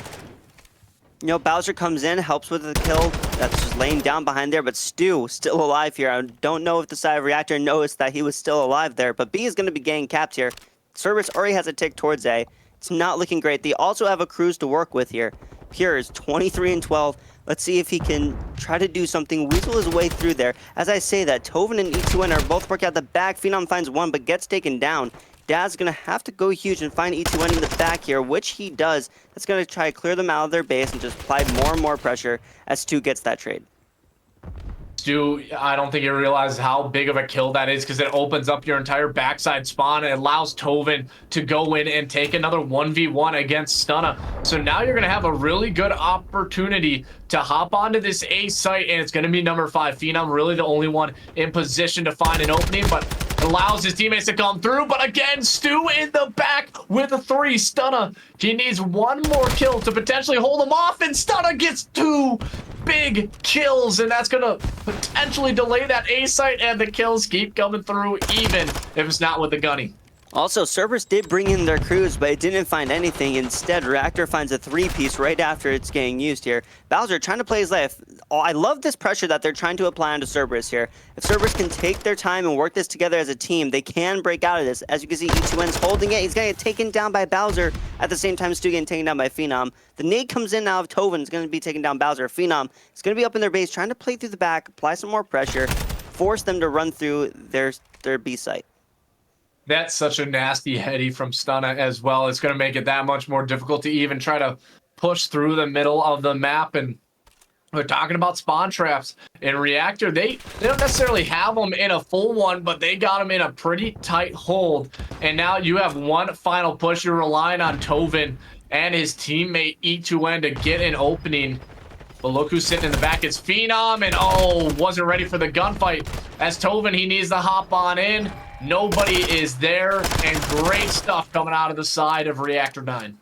You know, Bowser comes in, helps with the kill. That's just laying down behind there, but Stu still alive here. I don't know if the side of Reactor noticed that he was still alive there, but B is going to be getting capped here. Cerberus already has a tick towards A. It's not looking great. They also have a cruise to work with here. Pure is 23 and 12. Let's see if he can try to do something, weasel his way through there. As I say that, Tovin and E2N are both working out the back. Phenom finds 1, but gets taken down. Daz is going to have to go huge and find E2N in the back here, which he does. That's going to try to clear them out of their base and just apply more and more pressure as Stu gets that trade. Stu, I don't think he realizes how big of a kill that is because it opens up your entire backside spawn and allows Tovin to go in and take another 1v1 against Stunna. So now you're going to have a really good opportunity to hop onto this A site, and it's going to be number 5. Phenom really the only one in position to find an opening, but allows his teammates to come through. But again, Stu in the back with a 3. Stunna, he needs 1 more kill to potentially hold him off, and Stunna gets 2 big kills, and that's gonna potentially delay that A site, and the kills keep coming through even if it's not with the gunny. Also, Cerberus did bring in their crews, but it didn't find anything. Instead, Reactor finds a 3-piece right after it's getting used here. Bowser trying to play his life. Oh, I love this pressure that they're trying to apply onto Cerberus here. If Cerberus can take their time and work this together as a team, they can break out of this. As you can see, E2N's holding it. He's going to get taken down by Bowser. At the same time, Stu getting taken down by Phenom. The nade comes in now of Tovin. Is going to be taking down Bowser. Phenom is going to be up in their base, trying to play through the back, apply some more pressure, force them to run through their B site. That's such a nasty heady from Stunna as well. It's going to make it that much more difficult to even try to push through the middle of the map. And we're talking about spawn traps. In Reactor, they don't necessarily have them in a full one, but they got them in a pretty tight hold. And now you have 1 final push. You're relying on Tovin and his teammate E2N to get an opening. But look who's sitting in the back. It's Phenom, and oh, wasn't ready for the gunfight. As Tovin, he needs to hop on in. Nobody is there, and great stuff coming out of the side of Reactor 9.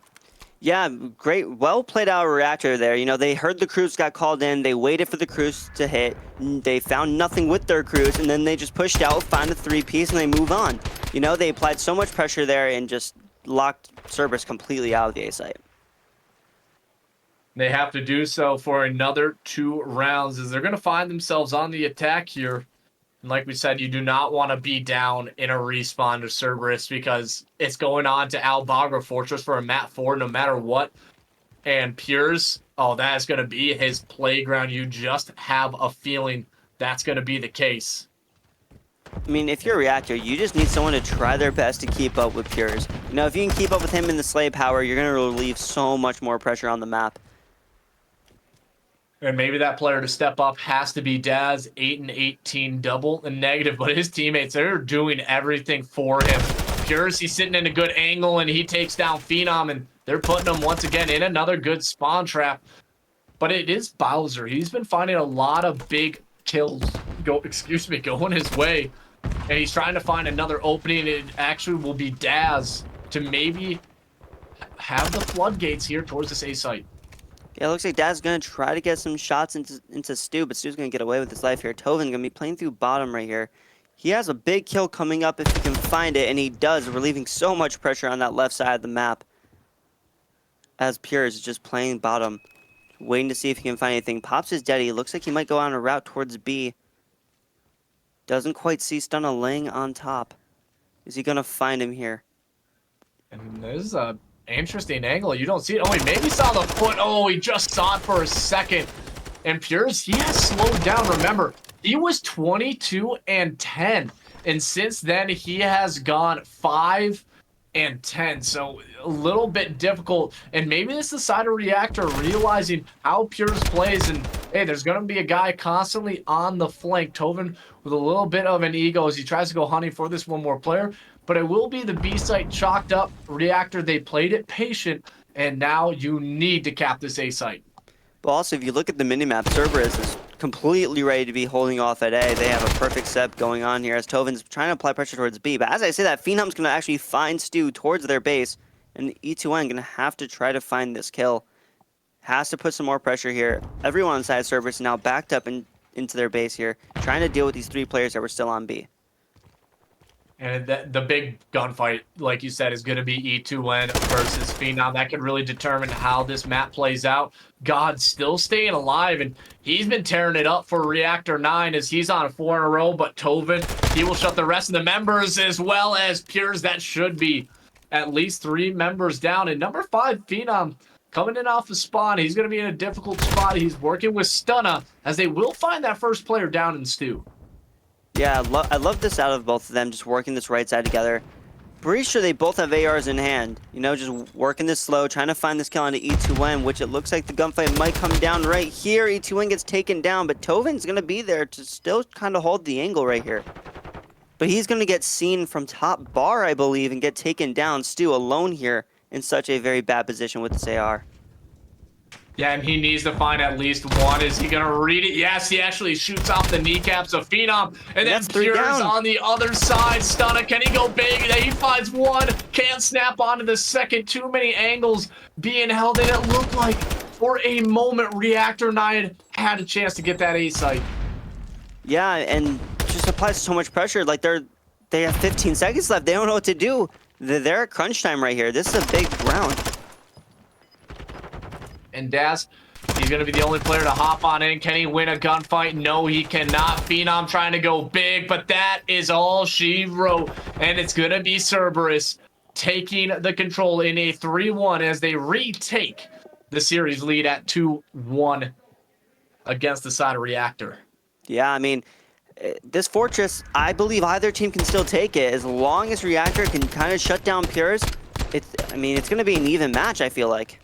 Yeah, great. Well played out Reactor there. You know, they heard the crews got called in. They waited for the crews to hit. They found nothing with their crews, and then they just pushed out, found a three-piece, and they move on. You know, they applied so much pressure there and just locked Cerberus completely out of the A site. They have to do so for another 2 rounds as they're going to find themselves on the attack here. And like we said, you do not want to be down in a respawn to Cerberus because it's going on to Albagra Fortress for a map 4 no matter what. And Pures, oh, that is going to be his playground. You just have a feeling that's going to be the case. I mean, if you're a Reactor, you just need someone to try their best to keep up with Pures. You know, if you can keep up with him in the Slay power, you're going to relieve so much more pressure on the map. And maybe that player to step up has to be Daz, 8 and 18 double and negative, but his teammates, they're doing everything for him. Pures, he's sitting in a good angle and he takes down Phenom, and they're putting him once again in another good spawn trap. But it is Bowser. He's been finding a lot of big kills going his way. And he's trying to find another opening. It actually will be Daz to maybe have the floodgates here towards this A site. Yeah, it looks like Dad's going to try to get some shots into Stu, but Stu's going to get away with his life here. Tovin's going to be playing through bottom right here. He has a big kill coming up if he can find it, and he does, relieving so much pressure on that left side of the map. As Pure is just playing bottom, waiting to see if he can find anything. Pops is dead. He looks like he might go on a route towards B. Doesn't quite see Stunna laying on top. Is he going to find him here? And this is a interesting angle. You don't see it. Oh, he maybe saw the foot. Oh, he just saw it for a second. And Pures, he has slowed down. Remember, he was 22 and 10. And since then, he has gone 5 and 10. So a little bit difficult. And maybe this is the side of Reactor realizing how Pures plays. And hey, there's going to be a guy constantly on the flank. Tovin with a little bit of an ego as he tries to go hunting for this one more player. But it will be the B site chalked up. Reactor, they played it patient, and now you need to cap this A site. But also, if you look at the minimap, Cerberus is completely ready to be holding off at A. They have a perfect set going on here as Tovin's trying to apply pressure towards B. But as I say that, Phenom's going to actually find Stu towards their base, and E2N going to have to try to find this kill. Has to put some more pressure here. Everyone inside Cerberus is now backed up into their base here, trying to deal with these 3 players that were still on B. And the big gunfight, like you said, is going to be E2N versus Phenom. That could really determine how this map plays out. God still staying alive, and he's been tearing it up for Reactor 9 as he's on 4 in a row. But Tovin, he will shut the rest of the members as well as Pures. That should be at least 3 members down. And number 5, Phenom, coming in off the spawn. He's going to be in a difficult spot. He's working with Stunna as they will find that first player down in Stu. Yeah, I love this out of both of them, just working this right side together. Pretty sure they both have ARs in hand. You know, just working this slow, trying to find this kill onto E2N, which it looks like the gunfight might come down right here. E2N gets taken down, but Tovin's going to be there to still kind of hold the angle right here. But he's going to get seen from top bar, I believe, and get taken down. Stu alone here in such a very bad position with this AR. Yeah, and he needs to find at least one. Is he going to read it? Yes, he actually shoots off the kneecaps of Phenom. And then Pures on the other side. Stunna, can he go big? He finds one. Can't snap onto the second. Too many angles being held in. It looked like for a moment Reactor 9 had a chance to get that A site. Yeah, and just applies so much pressure. Like they have 15 seconds left. They don't know what to do. They're at crunch time right here. This is a big round. And Daz, he's going to be the only player to hop on in. Can he win a gunfight? No, he cannot. Phenom trying to go big, but that is all she wrote. And it's going to be Cerberus taking the control in a 3-1 as they retake the series lead at 2-1 against the side of Reactor. Yeah, I mean, this fortress, I believe either team can still take it. As long as Reactor can kind of shut down Pures, it's going to be an even match, I feel like.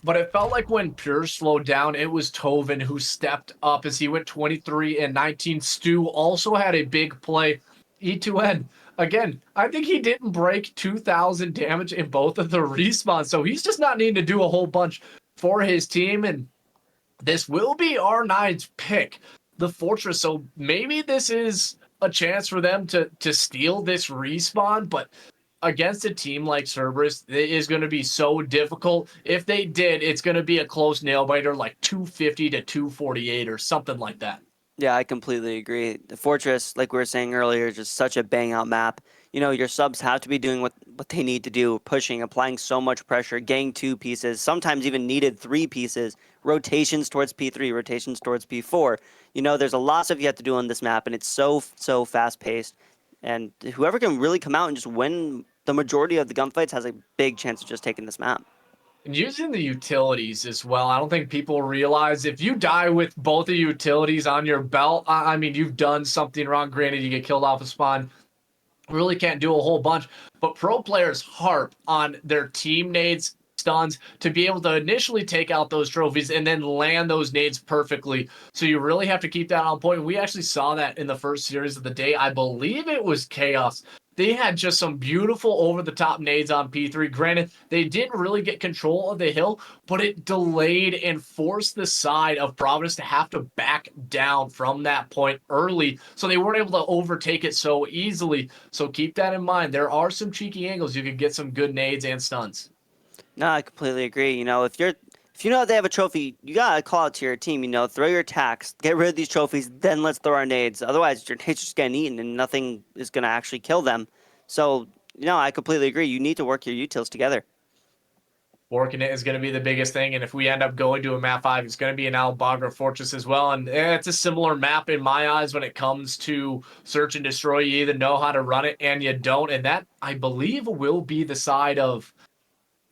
But it felt like when Pure slowed down, it was Tovin who stepped up as he went 23 and 19. Stu also had a big play. E2N, again, I think he didn't break 2,000 damage in both of the respawns, so he's just not needing to do a whole bunch for his team. And this will be R9's pick, the Fortress. So maybe this is a chance for them to steal this respawn, but against a team like Cerberus, it is going to be so difficult. If they did, it's going to be a close nail biter, like 250 to 248 or something like that. Yeah, I completely agree. The Fortress, like we were saying earlier, is just such a bang out map. You know, your subs have to be doing what they need to do, pushing, applying so much pressure, getting 2 pieces, sometimes even needed 3 pieces, rotations towards P3, rotations towards P4. You know, there's a lot of stuff you have to do on this map, and it's so fast paced. And whoever can really come out and just win the majority of the gunfights has a big chance of just taking this map. And using the utilities as well. I don't think people realize if you die with both the utilities on your belt, I mean, you've done something wrong. Granted, you get killed off a spawn. Really can't do a whole bunch, but pro players harp on their team nades, stuns to be able to initially take out those trophies and then land those nades perfectly. So you really have to keep that on point. We actually saw that in the first series of the day. I believe it was Chaos. They had just some beautiful over-the-top nades on P3. Granted, they didn't really get control of the hill, but it delayed and forced the side of Providence to have to back down from that point early, so they weren't able to overtake it so easily. So keep that in mind. There are some cheeky angles. You can get some good nades and stuns. No, I completely agree. You know, if you know that they have a trophy, you gotta call it to your team. You know, throw your attacks, get rid of these trophies, then let's throw our nades. Otherwise, your nades just getting eaten, and nothing is gonna actually kill them. So, you know, I completely agree. You need to work your utils together. Working it is going to be the biggest thing. And if we end up going to a map 5, it's going to be an Albagra Fortress as well. And it's a similar map in my eyes when it comes to search and destroy. You either know how to run it and you don't. And that, I believe, will be the side of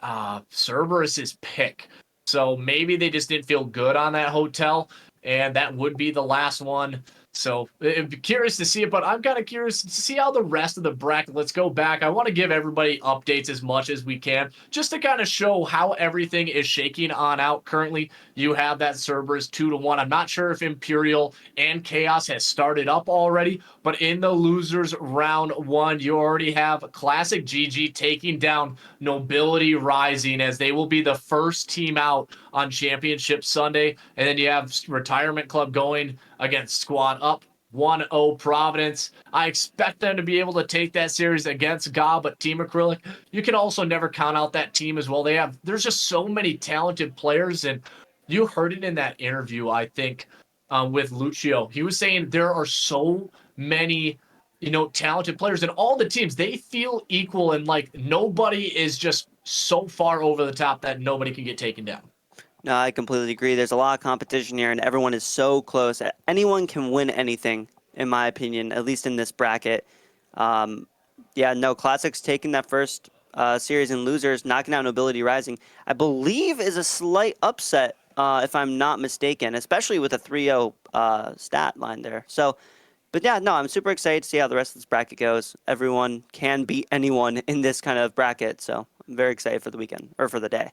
Cerberus's pick. So maybe they just didn't feel good on that hotel, and that would be the last one. So I'd be curious to see it, but I'm kind of curious to see how the rest of the bracket. Let's go back. I want to give everybody updates as much as we can, just to kind of show how everything is shaking on out currently. You have that Cerberus 2-1. I'm not sure if Imperial and Chaos has started up already, but in the losers round 1, you already have Classic GG taking down Nobility Rising, as they will be the first team out on Championship Sunday. And then you have Retirement Club going against Squad Up 1-0 Providence. I expect them to be able to take that series against GA, but Team Acrylic, you can also never count out that team as well. There's just so many talented players, and you heard it in that interview, I think, with Lucio. He was saying there are so many, talented players, and all the teams, they feel equal, and like nobody is just so far over the top that nobody can get taken down. No, I completely agree. There's a lot of competition here, and everyone is so close. Anyone can win anything, in my opinion, at least in this bracket. Yeah, no, Classic's taking that first series in losers, knocking out Nobility Rising. I believe is a slight upset, if I'm not mistaken, especially with a 3-0 stat line there. So, but yeah, no, I'm super excited to see how the rest of this bracket goes. Everyone can beat anyone in this kind of bracket, so I'm very excited for the weekend, or for the day.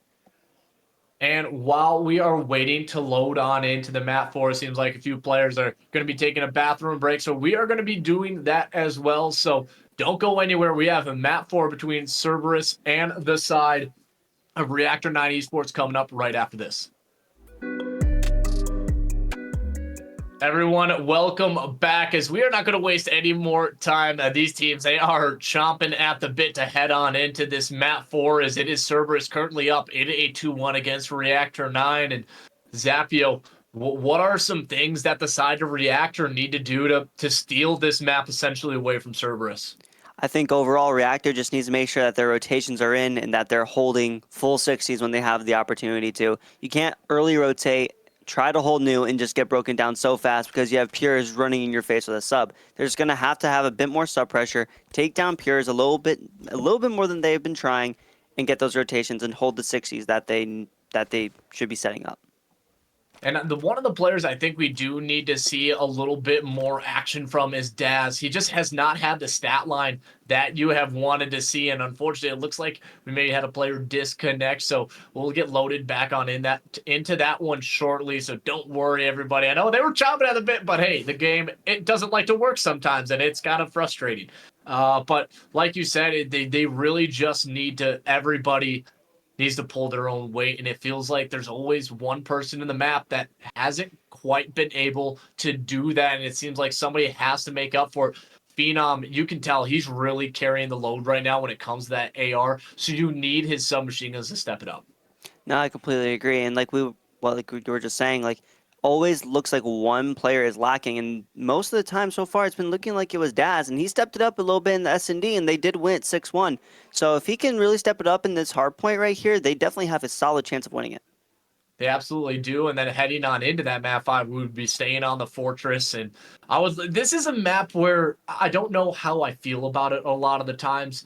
And while we are waiting to load on into the map 4, it seems like a few players are going to be taking a bathroom break. So we are going to be doing that as well. So don't go anywhere. We have a map 4 between Cerberus and the side of Reactor9Esports coming up right after this. Everyone, welcome back, as we are not going to waste any more time. These teams, they are chomping at the bit to head on into this map 4, as it is Cerberus currently up in a 2-1 against Reactor 9. And Zapio, what are some things that the side of Reactor need to do to steal this map essentially away from Cerberus? I think overall Reactor just needs to make sure that their rotations are in and that they're holding full 60s when they have the opportunity to. You can't early rotate, try to hold new, and just get broken down so fast because you have Pures running in your face with a sub. They're just going to have a bit more sub pressure, take down Pures a little bit more than they've been trying, and get those rotations and hold the 60s that they should be setting up. And one of the players I think we do need to see a little bit more action from is Daz. He just has not had the stat line that you have wanted to see, and unfortunately, it looks like we maybe had a player disconnect. So we'll get loaded back on into that one shortly. So don't worry, everybody. I know they were chomping at the bit, but hey, the game, it doesn't like to work sometimes, and it's kind of frustrating. But like you said, they really just need to everybody needs to pull their own weight, and it feels like there's always one person in the map that hasn't quite been able to do that, and it seems like somebody has to make up for it. Phenom, you can tell he's really carrying the load right now when it comes to that AR. So you need his submachine guns to step it up. No, I completely agree. And like we were just saying, like always looks like one player is lacking, and most of the time so far it's been looking like it was Daz, and he stepped it up a little bit in the S&D, and they did win it 6-1. So if he can really step it up in this hard point right here, they definitely have a solid chance of winning it. They absolutely do. And then heading on into that map 5, we would be staying on the fortress. And this is a map where I don't know how I feel about it a lot of the times.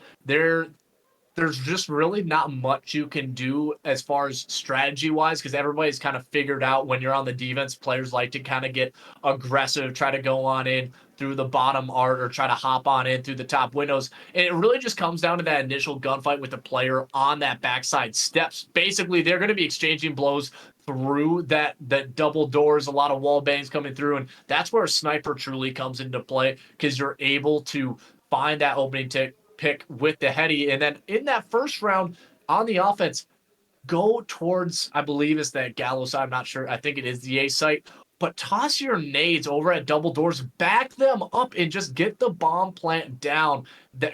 There's just really not much you can do as far as strategy wise, because everybody's kind of figured out when you're on the defense, players like to kind of get aggressive, try to go on in through the bottom art or try to hop on in through the top windows. And it really just comes down to that initial gunfight with the player on that backside steps. Basically, they're going to be exchanging blows through that double doors, a lot of wall bangs coming through. And that's where a sniper truly comes into play, because you're able to find that opening pick with the heady. And then in that first round on the offense, go towards, I believe it's that Gallows side. I'm not sure. I think it is the A site. But toss your nades over at double doors, back them up, and just get the bomb plant down,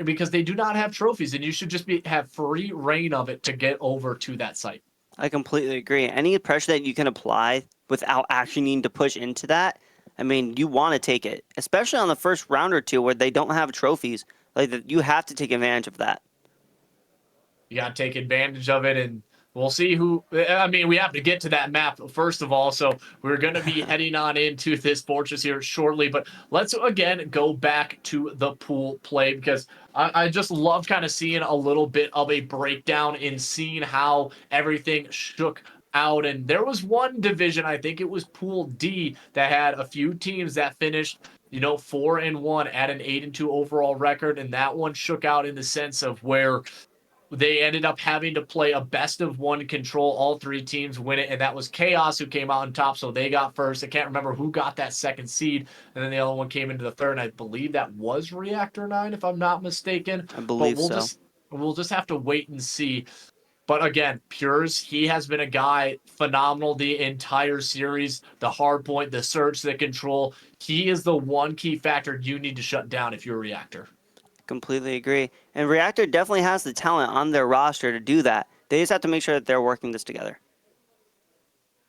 because they do not have trophies, and you should just have free reign of it to get over to that site. I completely agree. Any pressure that you can apply without actually needing to push into that, I mean, you want to take it, especially on the first round or two where they don't have trophies. Like, you have to take advantage of that. You got to take advantage of it, and we'll see who. I mean, we have to get to that map first of all, so we're going to be heading on into this fortress here shortly. But let's again go back to the pool play, because I just love kind of seeing a little bit of a breakdown in seeing how everything shook out. And there was one division, I think it was Pool D, that had a few teams that finished 4-1 at an 8-2 overall record, and that one shook out in the sense of where they ended up having to play a best of one control. All 3 teams win it, and that was Chaos who came out on top, so they got first. I can't remember who got that second seed, and then the other one came into the third, and I believe that was Reactor 9, if I'm not mistaken. I believe so. We'll just have to wait and see. But again, Pures, he has been a guy phenomenal the entire series. The hard point, the surge, the control. He is the one key factor you need to shut down if you're a Reactor. Completely agree. And Reactor definitely has the talent on their roster to do that. They just have to make sure that they're working this together.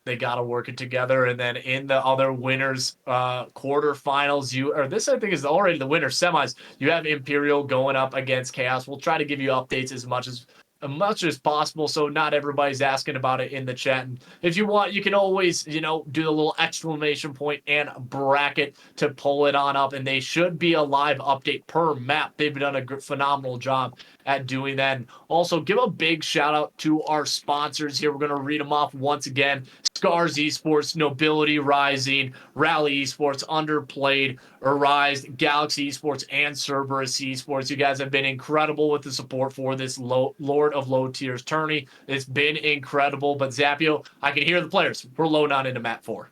They got to work it together. And then in the other winners quarterfinals, this I think is already the winner semis. You have Imperial going up against Chaos. We'll try to give you updates as much as possible, so not everybody's asking about it in the chat. And if you want, you can always, do the little exclamation point and bracket to pull it on up, and they should be a live update per map. They've done a phenomenal job at doing that. And also, give a big shout out to our sponsors here. We're going to read them off once again. Scars Esports, Nobility Rising, Rally Esports, Underplayed, Arise, Galaxy Esports, and Cerberus Esports. You guys have been incredible with the support for this Lord of Lowtiers tourney. It's been incredible. But Zappio, I can hear the players. We're loading on into map 4.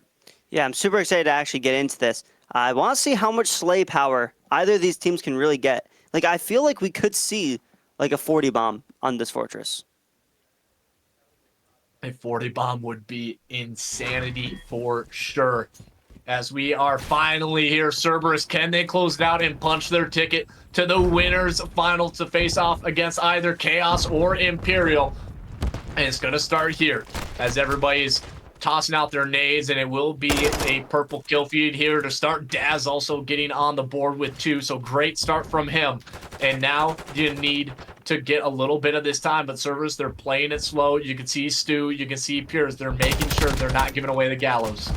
Yeah, I'm super excited to actually get into this. I want to see how much Slay power either of these teams can really get. Like, I feel like we could see like a 40 bomb on this fortress. A 40 bomb would be insanity for sure. As we are finally here, Cerberus, can they close it out and punch their ticket to the winners final to face off against either Chaos or Imperial? And it's going to start here as everybody's tossing out their nades, and it will be a purple kill feed here to start. Daz also getting on the board with 2, so great start from him. And now you need to get a little bit of this time, but Cerberus, they're playing it slow. You can see Stu, you can see Piers. They're making sure they're not giving away the Gallows.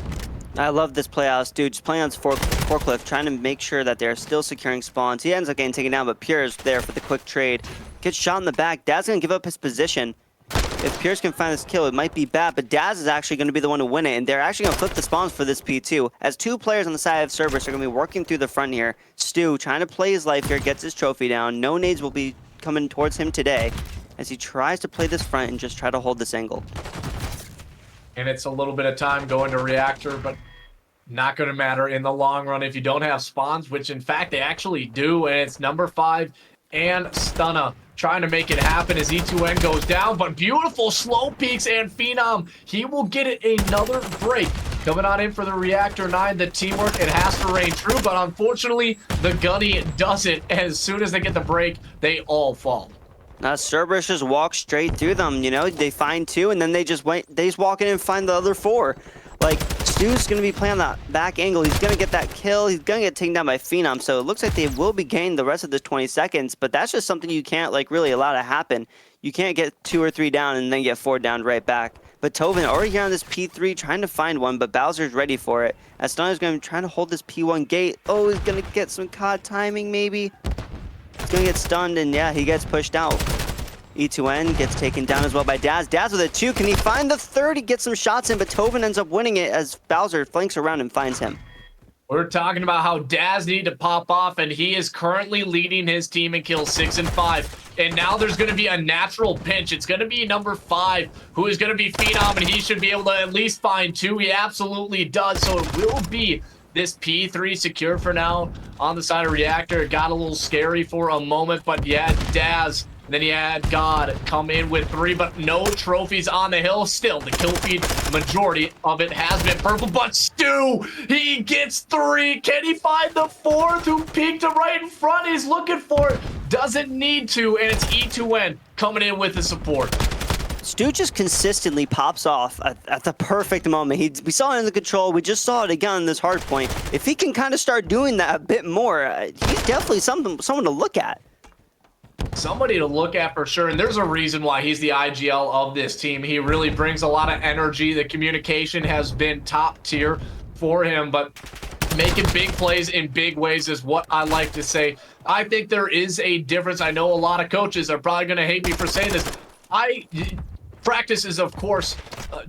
I love this play out, Stu. Just playing on his forklift, trying to make sure that they're still securing spawns. He ends up getting taken down, but Piers there for the quick trade. Gets shot in the back. Daz going to give up his position. If Pierce can find this kill, it might be bad, but Daz is actually going to be the one to win it, and they're actually going to flip the spawns for this P2, as 2 players on the side of Cerberus are going to be working through the front here. Stu, trying to play his life here, gets his trophy down. No nades will be coming towards him today, as he tries to play this front and just try to hold this angle. And it's a little bit of time going to Reactor, but not going to matter in the long run if you don't have spawns, which in fact they actually do, and it's number 5 and Stunna trying to make it happen as E2N goes down, but beautiful slow peaks, and Phenom, he will get it another break Coming on in for the Reactor 9, the teamwork, it has to reign true, but unfortunately, the Gunny doesn't. As soon as they get the break, they all fall. Cerberus just walks straight through them, you know, they find 2, and then they just walk in and find the other 4. Like, Stu's going to be playing on that back angle. He's going to get that kill. He's going to get taken down by Phenom, so it looks like they will be gaining the rest of this 20 seconds, but that's just something you can't, like, really allow to happen. You can't get 2 or 3 down and then get 4 down right back. But Tovin already here on this P3 trying to find one, but Bowser's ready for it. As Stunner's going to be trying to hold this P1 gate. Oh, he's going to get some COD timing, maybe. He's going to get stunned, and yeah, he gets pushed out. E2N gets taken down as well by Daz. Daz with a 2. Can he find the 3rd? He gets some shots in, but Tovin ends up winning it as Bowser flanks around and finds him. We're talking about how Daz needed to pop off, and he is currently leading his team in kills 6 and 5. And now there's going to be a natural pinch. It's going to be number 5, who is going to be Phenom, and he should be able to at least find 2. He absolutely does. So it will be this P3 secure for now on the side of Reactor. It got a little scary for a moment, but yeah, Daz. And then he had God come in with 3, but no trophies on the hill. Still, the kill feed, majority of it has been purple, but Stu, he gets 3. Can he find the 4th who peeked him right in front? He's looking for it. Doesn't need to, and it's E2N coming in with the support. Stu just consistently pops off at the perfect moment. We saw it in the control. We just saw it again in this hard point. If he can kind of start doing that a bit more, he's definitely someone to look at. Somebody to look at for sure, and there's a reason why he's the IGL of this team. He really brings a lot of energy. The communication has been top tier for him, but making big plays in big ways is what I like to say. I think there is a difference. I know a lot of coaches are probably going to hate me for saying this. Practice is, of course,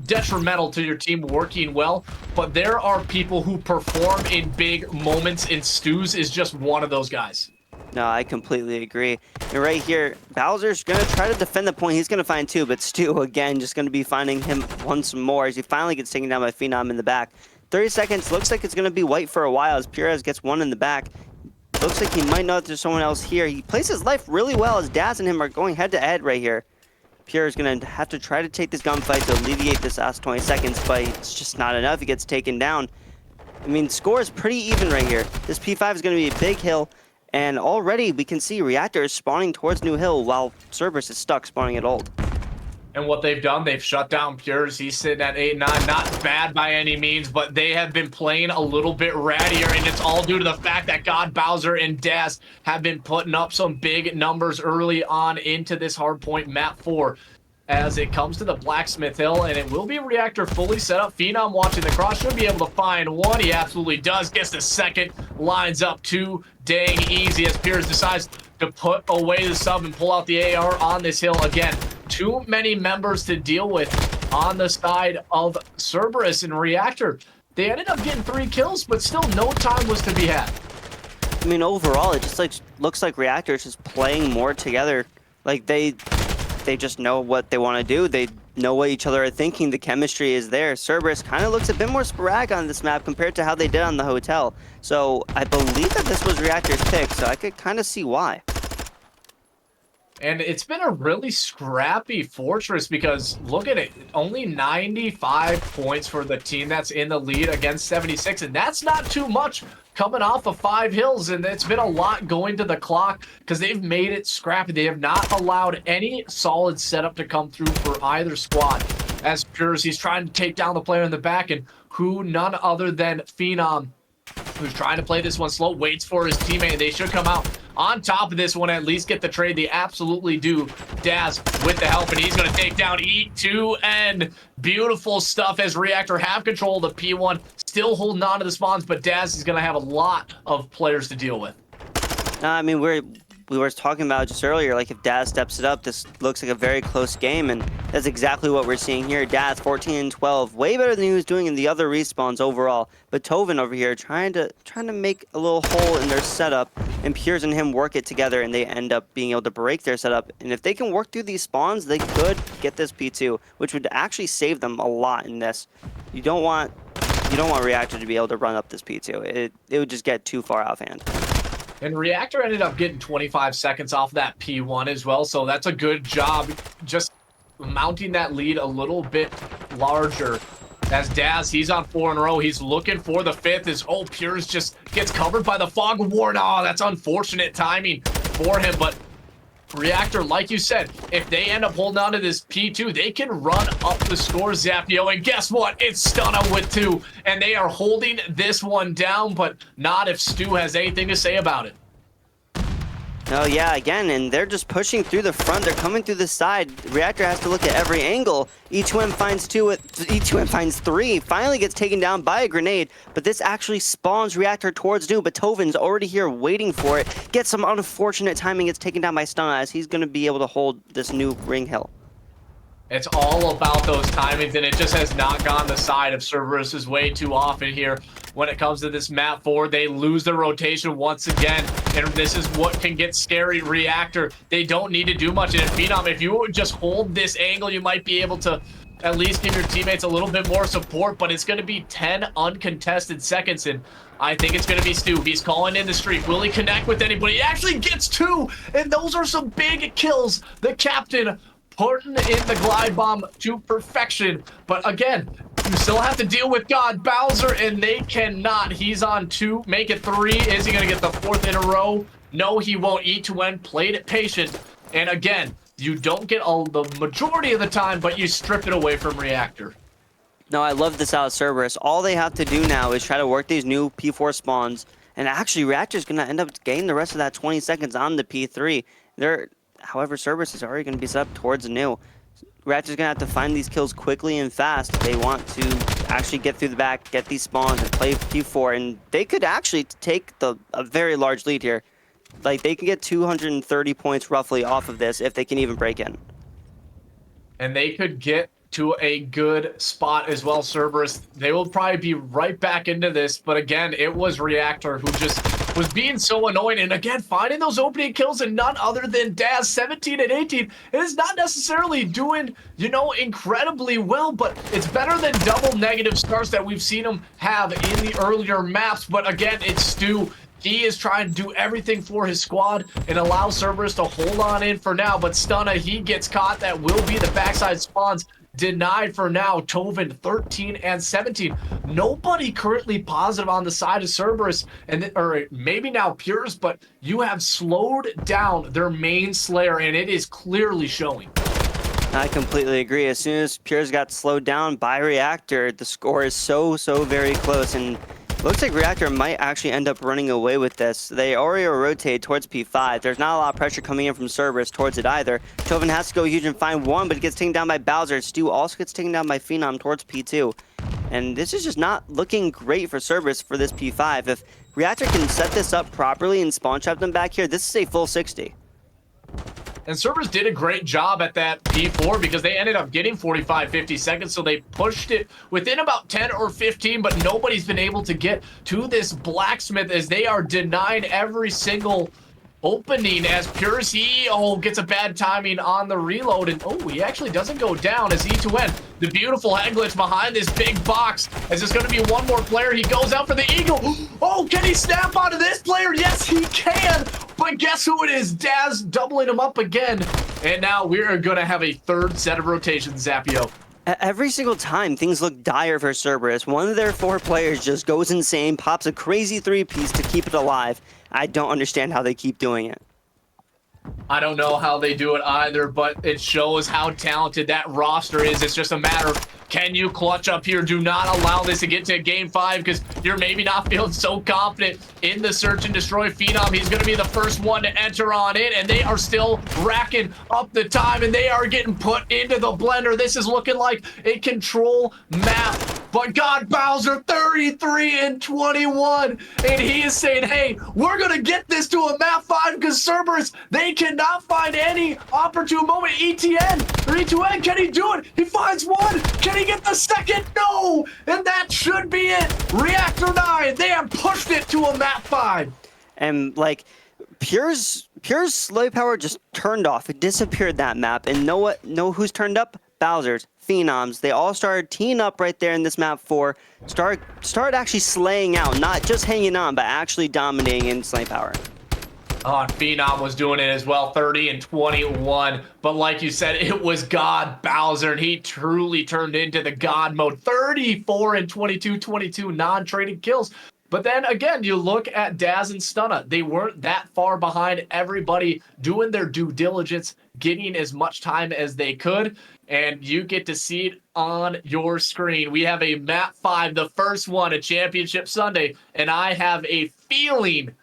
detrimental to your team working well, but there are people who perform in big moments, and Stu's is just one of those guys. No, I completely agree. And right here, Bowser's going to try to defend the point. He's going to find 2, but Stu, again, just going to be finding him once more as he finally gets taken down by Phenom in the back. 30 seconds. Looks like it's going to be white for a while as Purez gets 1 in the back. Looks like he might know that there's someone else here. He plays his life really well as Daz and him are going head-to-head right here. Pure is going to have to try to take this gunfight to alleviate this last 20 seconds, but it's just not enough. He gets taken down. I mean, score is pretty even right here. This P5 is going to be a big hill. And already we can see Reactor is spawning towards New Hill while Cerberus is stuck spawning at Old. And what they've done, they've shut down Pures. He's sitting at 8-9. Not bad by any means, but they have been playing a little bit rattier, and it's all due to the fact that God, Bowser, and Daz have been putting up some big numbers early on into this Hardpoint map 4. As it comes to the Blacksmith Hill, and it will be Reactor fully set up. Phenom watching the cross, should be able to find 1. He absolutely does. Gets the 2nd, lines up 2. Dang easy as Piers decides to put away the sub and pull out the AR on this hill. Again, too many members to deal with on the side of Cerberus and Reactor. They ended up getting 3 kills, but still no time was to be had. I mean, overall, it just looks like Reactor is just playing more together. Like, they just know what they want to do. They know what each other are thinking. The chemistry is there. Cerberus kind of looks a bit more sporadic on this map compared to how they did on the hotel. So I believe that this was Reactor's pick, so I could kind of see why. And it's been a really scrappy Fortress because look at it, only 95 points for the team that's in the lead against 76, and that's not too much coming off of 5 hills, and it's been a lot going to the clock because they've made it scrappy. They have not allowed any solid setup to come through for either squad. As Pures, he's trying to take down the player in the back, and who none other than Phenom, who's trying to play this one slow, waits for his teammate. They should come out on top of this one, at least get the trade. They absolutely do. Daz with the help, and he's going to take down E2N. Beautiful stuff as Reactor have control of the P1, still holding on to the spawns, but Daz is going to have a lot of players to deal with. I mean, we were talking about just earlier, like if Daz steps it up, this looks like a very close game, and that's exactly what we're seeing here. Daz 14-12, way better than he was doing in the other respawns overall. But Tovin over here trying to make a little hole in their setup, and Piers and him work it together, and they end up being able to break their setup. And if they can work through these spawns, they could get this P2, which would actually save them a lot in this. You don't want Reactor to be able to run up this P2. It would just get too far out of hand. And Reactor ended up getting 25 seconds off that P1 as well, so that's a good job just mounting that lead a little bit larger As Daz, he's on 4 in a row. He's looking for the 5th as, oh, Pures just gets covered by the Fog of War. Oh, that's unfortunate timing for him. But Reactor, like you said, if they end up holding on to this P2, they can run up the score, Zapio. And guess what? It's Stunna with 2. And they are holding this one down, but not if Stu has anything to say about it. Oh yeah, again, and they're just pushing through the front. They're coming through the side. Reactor has to look at every angle. E2M finds 2, E2M finds 3, finally gets taken down by a grenade, but this actually spawns Reactor towards New, but Tovin's already here waiting for it. Gets some unfortunate timing, gets taken down by Stunna as he's going to be able to hold this new ring hill. It's all about those timings, and it just has not gone the side of Cerberus way too often here. When it comes to this map 4, they lose their rotation once again, and this is what can get scary. Reactor, they don't need to do much. And in Phenom, if you would just hold this angle, you might be able to at least give your teammates a little bit more support, but it's going to be 10 uncontested seconds, and I think it's going to be Stu. He's calling in the streak. Will he connect with anybody? He actually gets 2, and those are some big kills. The captain putting in the glide bomb to perfection. But again, you still have to deal with God Bowser, and they cannot. He's on 2, make it 3. Is he going to get the 4th in a row? No, he won't. E2N played it patient. And again, you don't get the majority of the time, but you strip it away from Reactor. No, I love this out of Cerberus. All they have to do now is try to work these new P4 spawns, and actually Reactor's going to end up gaining the rest of that 20 seconds on the P3. However, Cerberus is already going to be set up towards the new. Reactor's going to have to find these kills quickly and fast. They want to actually get through the back, get these spawns, and play P4, and they could actually take a very large lead here. Like, they can get 230 points roughly off of this if they can even break in. And they could get to a good spot as well, Cerberus. They will probably be right back into this, but again, it was Reactor who just was being so annoying, and again, finding those opening kills, and none other than Daz, 17 and 18. It is not necessarily doing, you know, incredibly well, but it's better than double negative starts that we've seen him have in the earlier maps. But again, it's Stu. He is trying to do everything for his squad and allow Cerberus to hold on in for now, but Stunna, he gets caught. That will be the backside spawns. Denied for now. Tovin 13 and 17. Nobody currently positive on the side of Cerberus, or maybe now Pures, but you have slowed down their main Slayer, and it is clearly showing. I completely agree. As soon as Pures got slowed down by Reactor, the score is so very close, and looks like Reactor might actually end up running away with this. They already rotate towards P5. There's not a lot of pressure coming in from Cerberus towards it either. Tovin has to go huge and find 1, but he gets taken down by Bowser. Stu also gets taken down by Phenom towards P2. And this is just not looking great for Cerberus for this P5. If Reactor can set this up properly and spawn trap them back here, this is a full 60. And Cerberus did a great job at that P4 because they ended up getting 45, 50 seconds. So they pushed it within about 10 or 15, but nobody's been able to get to this blacksmith as they are denying every single opening. As Pures, he gets a bad timing on the reload, and he actually doesn't go down as E2N. The beautiful head glitch behind this big box, as there's going to be one more player. He goes out for the eagle. Oh, can he snap onto this player? Yes, he can. But guess who it is? Daz doubling him up again. And now we're going to have a third set of rotations, Zapio. Every single time things look dire for Cerberus, one of their 4 players just goes insane, pops a crazy 3-piece to keep it alive. I don't understand how they keep doing it. I don't know how they do it either, but it shows how talented that roster is. It's just a matter of, can you clutch up here? Do not allow this to get to game 5 because you're maybe not feeling so confident in the search and destroy Phenom. He's going to be the first one to enter on it, and they are still racking up the time, and they are getting put into the blender. This is looking like a control map. But God Bowser, 33 and 21, and he is saying, hey, we're going to get this to a map 5 because Cerberus, they cannot find any opportune moment. ETN, or E2N, can he do it? He finds 1. Can he get the second? No, and that should be it. Reactor9, they have pushed it to a map 5. And like, Pure's slow power just turned off. It disappeared that map, and know who's turned up? Bowser's. Phenoms. They all started teeing up right there in this map 4. Started actually slaying out, not just hanging on, but actually dominating in slay power. Oh, and Phenom was doing it as well, 30 and 21. But like you said, it was God Bowser, and he truly turned into the God mode. 34 and 22, 22 non-traded kills. But then again, you look at Daz and Stunna. They weren't that far behind everybody, doing their due diligence, getting as much time as they could. And you get to see it on your screen. We have a map 5, the first one, a championship Sunday. And I have a feeling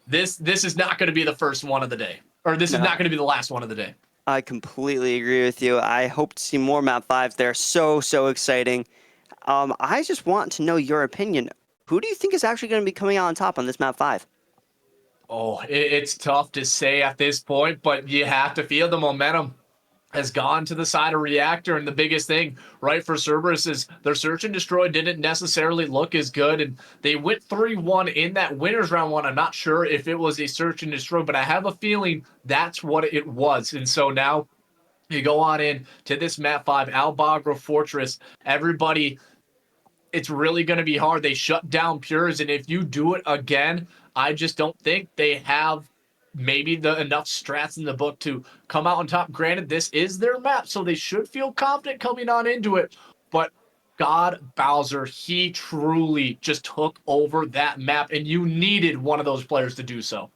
this is not going to be the first one of the day, or this is No, not going to be the last one of the day. I completely agree with you. I hope to see more map 5s. They're so exciting. I just want to know your opinion. Who do you think is actually going to be coming out on top on this map 5? Oh, it's tough to say at this point, but you have to feel the momentum has gone to the side of Reactor. And the biggest thing, right, for Cerberus is their search and destroy didn't necessarily look as good. And they went 3-1 in that winners round one. I'm not sure if it was a search and destroy, but I have a feeling that's what it was. And so now you go on in to this map 5, Albagra Fortress. Everybody, it's really going to be hard. They shut down Pures, and if you do it again, I just don't think they have maybe the enough strats in the book to come out on top. Granted, this is their map, so they should feel confident coming on into it. But God Bowser, he truly just took over that map, and you needed one of those players to do so.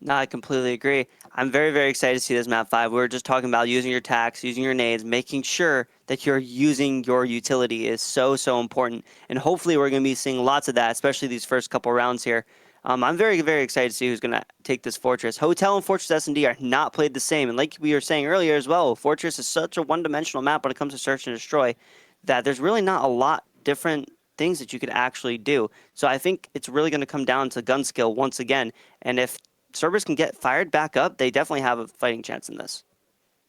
No, I completely agree. I'm very excited to see this map 5. We were just talking about using your tax, using your nades, making sure that you're using your utility is so important. And hopefully we're going to be seeing lots of that, especially these first couple rounds here. I'm very excited to see who's going to take this Fortress. Hotel and Fortress S&D are not played the same. And like we were saying earlier as well, Fortress is such a one-dimensional map when it comes to search and destroy that there's really not a lot different things that you could actually do. So I think it's really going to come down to gun skill once again. And if Cerberus can get fired back up, they definitely have a fighting chance in this.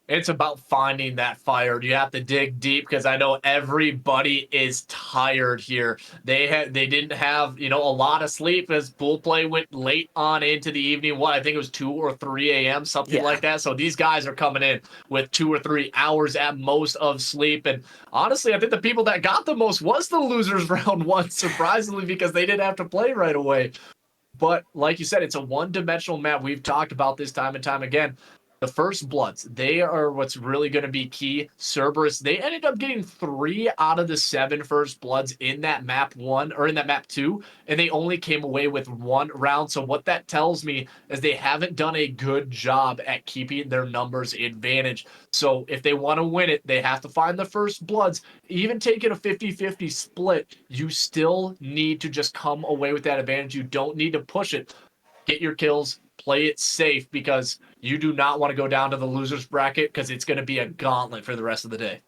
It's about finding that fire. You have to dig deep because I know everybody is tired here. They didn't have a lot of sleep as pool play went late on into the evening. What, I think it was 2 or 3 a.m. something like that. So these guys are coming in with 2 or 3 hours at most of sleep. And honestly, I think the people that got the most was the losers round one, surprisingly, because they didn't have to play right away. But like you said, it's a one-dimensional map. We've talked about this time and time again. The First Bloods, they are what's really going to be key. Cerberus, they ended up getting 3 out of the 7 First Bloods in that map 1, or in that map 2, and they only came away with 1 round. So what that tells me is they haven't done a good job at keeping their numbers advantage. So if they want to win it, they have to find the First Bloods. Even taking a 50-50 split, you still need to just come away with that advantage. You don't need to push it. Get your kills, play it safe, because you do not want to go down to the losers bracket, because it's going to be a gauntlet for the rest of the day.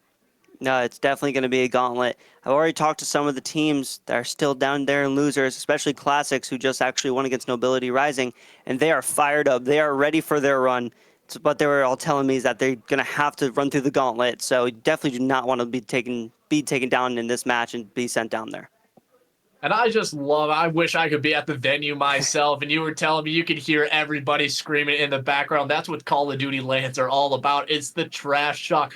No, it's definitely going to be a gauntlet. I've already talked to some of the teams that are still down there in losers, especially Classics, who just actually won against Nobility Rising, and they are fired up. They are ready for their run. But they were all telling me is that they're going to have to run through the gauntlet, so definitely do not want to be taken down in this match and be sent down there. And I wish I could be at the venue myself. And you were telling me you could hear everybody screaming in the background. That's what Call of Duty LANs are all about. It's the trash talk,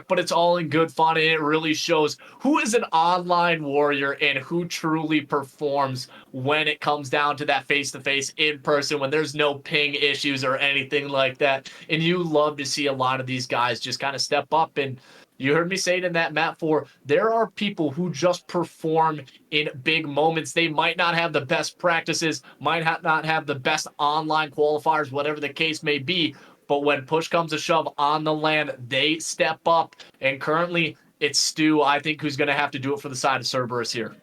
but it's all in good fun. And it really shows who is an online warrior and who truly performs when it comes down to that face-to-face in person, when there's no ping issues or anything like that. And you love to see a lot of these guys just kind of step up. And you heard me say it in that map 4. There are people who just perform in big moments. They might not have the best practices, might not have the best online qualifiers, whatever the case may be. But when push comes to shove on the land, they step up. And currently, it's Stu, I think, who's going to have to do it for the side of Cerberus here.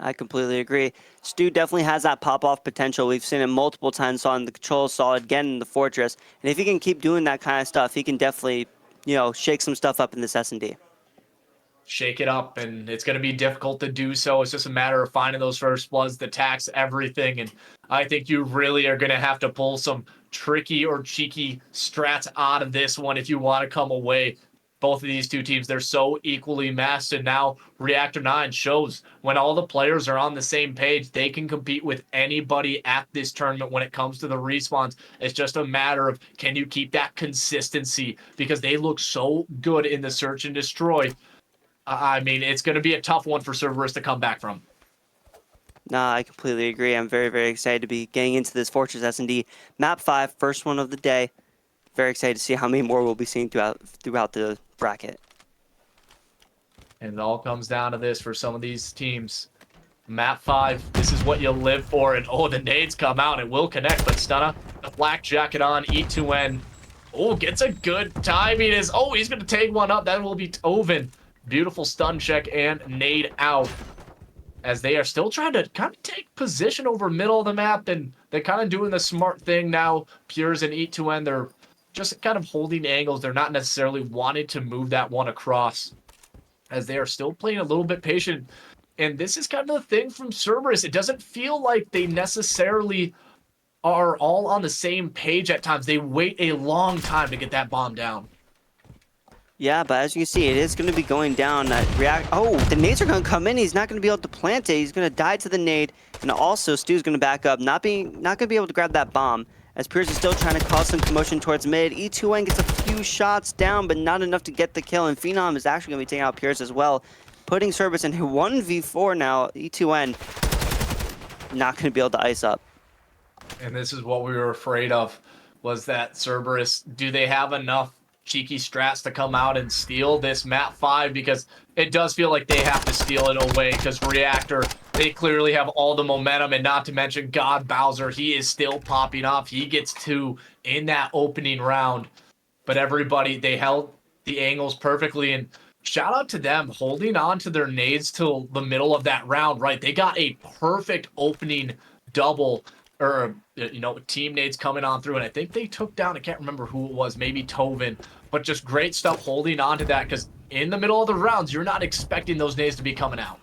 I completely agree. Stu definitely has that pop-off potential. We've seen it multiple times on the control solid, again in the Fortress. And if he can keep doing that kind of stuff, he can definitely, shake some stuff up in this S&D. Shake it up, and it's going to be difficult to do so. It's just a matter of finding those First Bloods, the tax, everything. And I think you really are going to have to pull some tricky or cheeky strats out of this one if you want to come away. Both of these two teams, they're so equally matched, and now Reactor 9 shows when all the players are on the same page, they can compete with anybody at this tournament when it comes to the respawns. It's just a matter of, can you keep that consistency, because they look so good in the search and destroy. I mean, it's going to be a tough one for Cerberus to come back from. Nah, I completely agree. I'm very, very excited to be getting into this Fortress S&D Map 5, first one of the day. Very excited to see how many more we'll be seeing throughout the bracket. And it all comes down to this for some of these teams. Map 5, this is what you live for. And oh, the nades come out. It will connect, but Stunna, the black jacket on, E2N. Oh, gets a good timing. He's going to take one up. That will be Tovin. Beautiful stun check and nade out. As they are still trying to kind of take position over middle of the map, and they're kind of doing the smart thing now. Pures and E2N, they're just kind of holding angles. They're not necessarily wanting to move that one across, as they are still playing a little bit patient. And this is kind of the thing from Cerberus. It doesn't feel like they necessarily are all on the same page at times. They wait a long time to get that bomb down. Yeah, but as you can see, it is going to be going down. Oh, the nades are going to come in. He's not going to be able to plant it. He's going to die to the nade. And also, Stu's going to back up, not going to be able to grab that bomb. As Pierce is still trying to cause some commotion towards mid. E2N gets a few shots down, but not enough to get the kill. And Phenom is actually going to be taking out Pierce as well, putting Cerberus in 1v4 now. E2N not going to be able to ice up. And this is what we were afraid of, was that Cerberus, do they have enough cheeky strats to come out and steal this map 5? Because it does feel like they have to steal it away, because Reactor, they clearly have all the momentum, and not to mention God Bowser, he is still popping off. He gets 2 in that opening round. But everybody, they held the angles perfectly, and shout out to them holding on to their nades till the middle of that round, right? They got a perfect opening double, or, you know, team nades coming on through, and I think they took down, I can't remember who it was, maybe Tovin, but just great stuff holding on to that, because in the middle of the rounds, you're not expecting those nades to be coming out.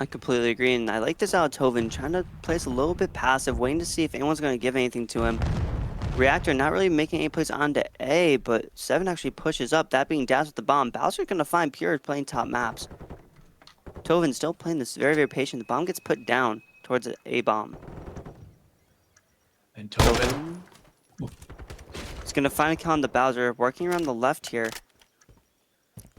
I completely agree, and I like this out of Tovin, trying to play us a little bit passive, waiting to see if anyone's going to give anything to him. Reactor not really making any plays onto A, but 7 actually pushes up, that being dazzled with the bomb. Bowser's going to find Pure playing top maps. Tovin still playing this very, very patient. The bomb gets put down towards an A bomb. And Tovin, he's going to find a kill on the Bowser, working around the left here.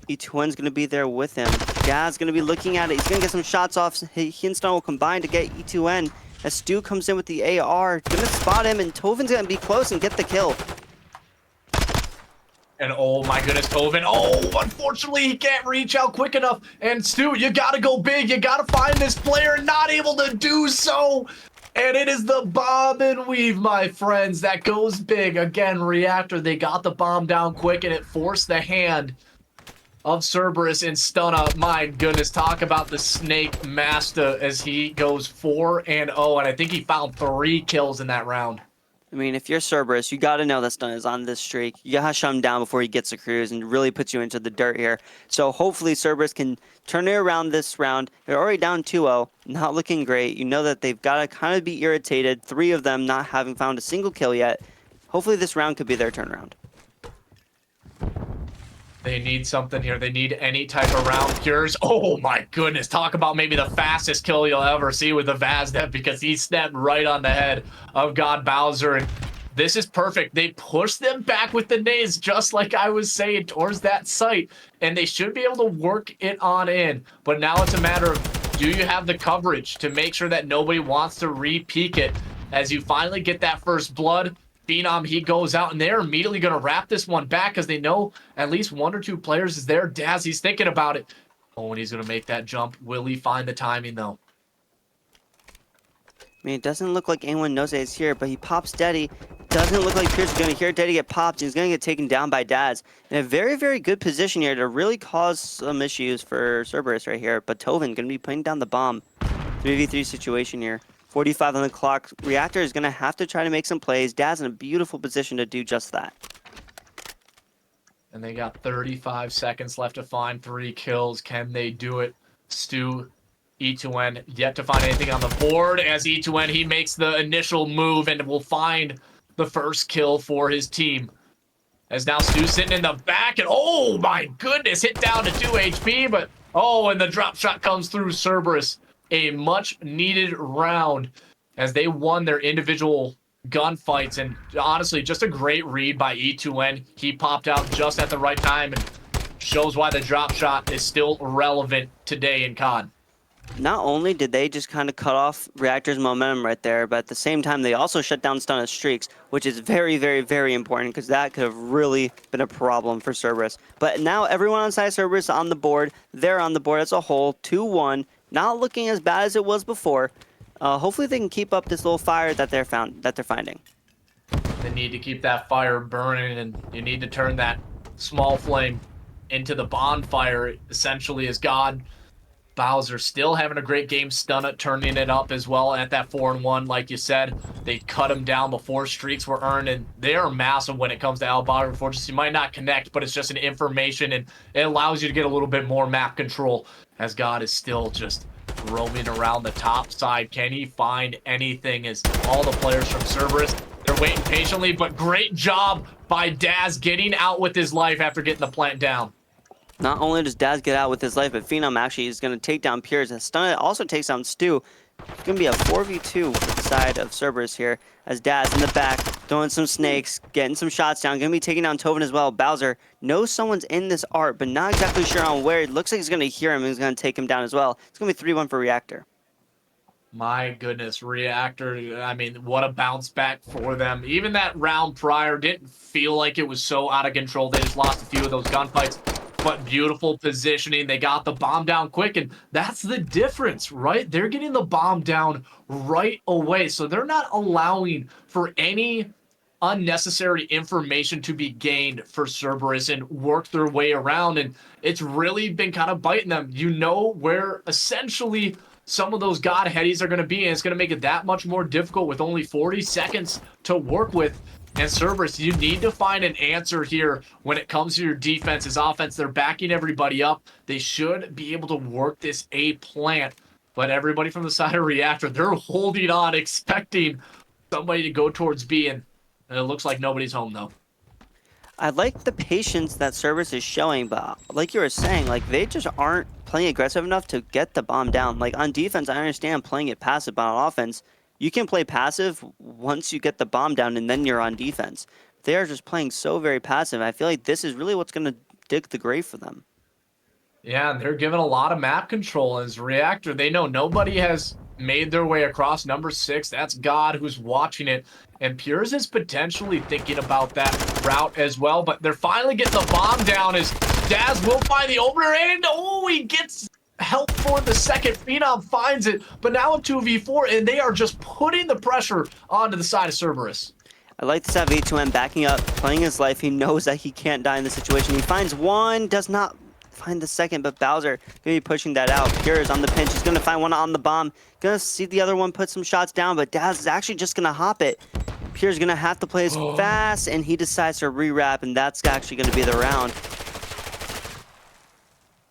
E2N's going to be there with him. Jazz going to be looking at it. He's going to get some shots off. He and Stun will combine to get E2N. As Stu comes in with the AR, going to spot him, and Tovin's going to be close and get the kill. and oh my goodness, Tovin. Oh, unfortunately, he can't reach out quick enough. And Stu, you gotta go big. You gotta find this player, not able to do so. And it is the bob and weave, my friends, that goes big. Again, Reactor, they got the bomb down quick, and it forced the hand of Cerberus and Stunna. My goodness, talk about the Snake Master as he goes 4-0, and I think he found 3 kills in that round. I mean, if you're Cerberus, you got to know that Stun is on this streak. You got to shut him down before he gets the cruise and really puts you into the dirt here. So hopefully Cerberus can turn it around this round. They're already down 2-0, not looking great. You know that they've got to kind of be irritated, 3 of them not having found a single kill yet. Hopefully this round could be their turnaround. They need something here. They need any type of round cures. Oh my goodness. Talk about maybe the fastest kill you'll ever see with the Vazdev, because he stepped right on the head of God Bowser. And this is perfect. They push them back with the nades, just like I was saying, towards that site. And they should be able to work it on in. But now it's a matter of, do you have the coverage to make sure that nobody wants to re-peek it? As you finally get that first blood, Phenom, he goes out, and they're immediately going to wrap this one back because they know at least 1 or 2 players is there. Daz, he's thinking about it. Oh, and he's going to make that jump. Will he find the timing, though? I mean, it doesn't look like anyone knows that he's here, but he pops Daddy. Doesn't look like Pierce is going to hear Daddy get popped. He's going to get taken down by Daz. In a very, very good position here to really cause some issues for Cerberus right here. But Tovin going to be putting down the bomb. 3v3 situation here. 45 on the clock. Reactor is going to have to try to make some plays. Daz in a beautiful position to do just that. And they got 35 seconds left to find 3 kills. Can they do it? Stu, E2N, yet to find anything on the board. As E2N, he makes the initial move and will find the first kill for his team. As now Stu's sitting in the back, and oh my goodness, hit down to 2 HP, but oh, and the drop shot comes through Cerberus. A much needed round as they won their individual gunfights, and honestly just a great read by E2N. He popped out just at the right time and shows why the drop shot is still relevant today in COD. Not only did they just kind of cut off Reactor's momentum right there, but at the same time, they also shut down Stunna's streaks, which is very, very, very important because that could have really been a problem for Cerberus. But now everyone on side Cerberus on the board. They're on the board as a whole, 2-1. Not looking as bad as it was before. Hopefully they can keep up this little fire that they're finding. They need to keep that fire burning, and you need to turn that small flame into the bonfire, essentially, as God. Bowser still having a great game. Stunna turning it up as well at that 4-1. Like you said, they cut him down before streaks were earned, and they are massive when it comes to Albauer. Unfortunately, you might not connect, but it's just an information, and it allows you to get a little bit more map control as God is still just roaming around the top side. Can he find anything as all the players from Cerberus, they're waiting patiently, but great job by Daz getting out with his life after getting the plant down. Not only does Daz get out with his life, but Phenom actually is going to take down Piers. And Stunna also takes down Stu. It's going to be a 4v2 for the side of Cerberus here, as Daz in the back, throwing some snakes, getting some shots down. Going to be taking down Tovin as well. Bowser knows someone's in this art, but not exactly sure on where. It looks like he's going to hear him and he's going to take him down as well. It's going to be 3-1 for Reactor. My goodness, Reactor, I mean, what a bounce back for them. Even that round prior didn't feel like it was so out of control. They just lost a few of those gunfights, but beautiful positioning. They got the bomb down quick, and that's the difference, right? They're getting the bomb down right away, so they're not allowing for any unnecessary information to be gained for Cerberus and work their way around, and it's really been kind of biting them. You know where essentially some of those God headies are going to be, and it's going to make it that much more difficult with only 40 seconds to work with. And Cerberus, you need to find an answer here when it comes to your defense. His offense, they're backing everybody up. They should be able to work this A plant. But everybody from the side of Reactor, they're holding on, expecting somebody to go towards B, and it looks like nobody's home, though. I like the patience that Cerberus is showing, but like you were saying, like they just aren't playing aggressive enough to get the bomb down. Like on defense, I understand playing it passive, but on offense, you can play passive once you get the bomb down and then you're on defense. They are just playing so very passive. I feel like this is really what's going to dig the grave for them. Yeah, and they're given a lot of map control as Reactor. They know nobody has made their way across number 6. That's God who's watching it. And Pures is potentially thinking about that route as well. But they're finally getting the bomb down as Daz will find the opener. And, oh, he gets help for the second. Phenom finds it. But now a 2v4, and they are just putting the pressure onto the side of Cerberus. I like this at V2M backing up, playing his life. He knows that he can't die in this situation. He finds one, does not find the second, but Bowser gonna be pushing that out. Pure is on the pinch. He's gonna find one on the bomb. Gonna see the other one put some shots down, but Daz is actually just gonna hop it. Pure's gonna have to play as fast, and he decides to re-wrap, and that's actually gonna be the round.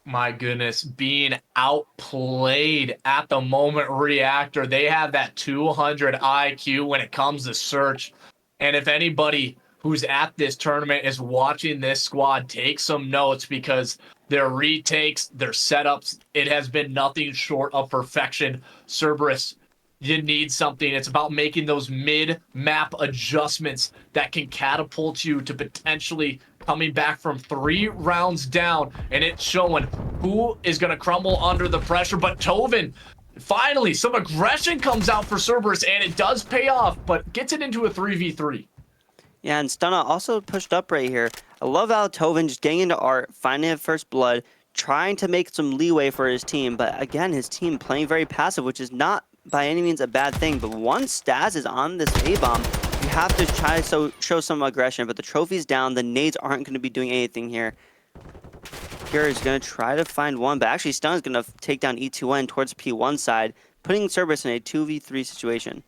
My goodness, being outplayed at the moment. Reactor, they have that 200 IQ when it comes to search. And if anybody who's at this tournament is watching this squad, take some notes, because their retakes, their setups, it has been nothing short of perfection. Cerberus, you need something. It's about making those mid-map adjustments that can catapult you to potentially coming back from 3 rounds down, and it's showing who is going to crumble under the pressure. But Tovin, finally, some aggression comes out for Cerberus, and it does pay off, but gets it into a 3v3. Yeah, and Stunna also pushed up right here. I love how Tovin just getting into art, finding a first blood, trying to make some leeway for his team. But again, his team playing very passive, which is not by any means a bad thing. But once Daz is on this A-bomb, you have to try to show some aggression. But the trophy's down. The nades aren't going to be doing anything here. Pure is going to try to find one, but actually Stunna's going to take down E2N towards P1 side, putting Cerberus in a 2v3 situation.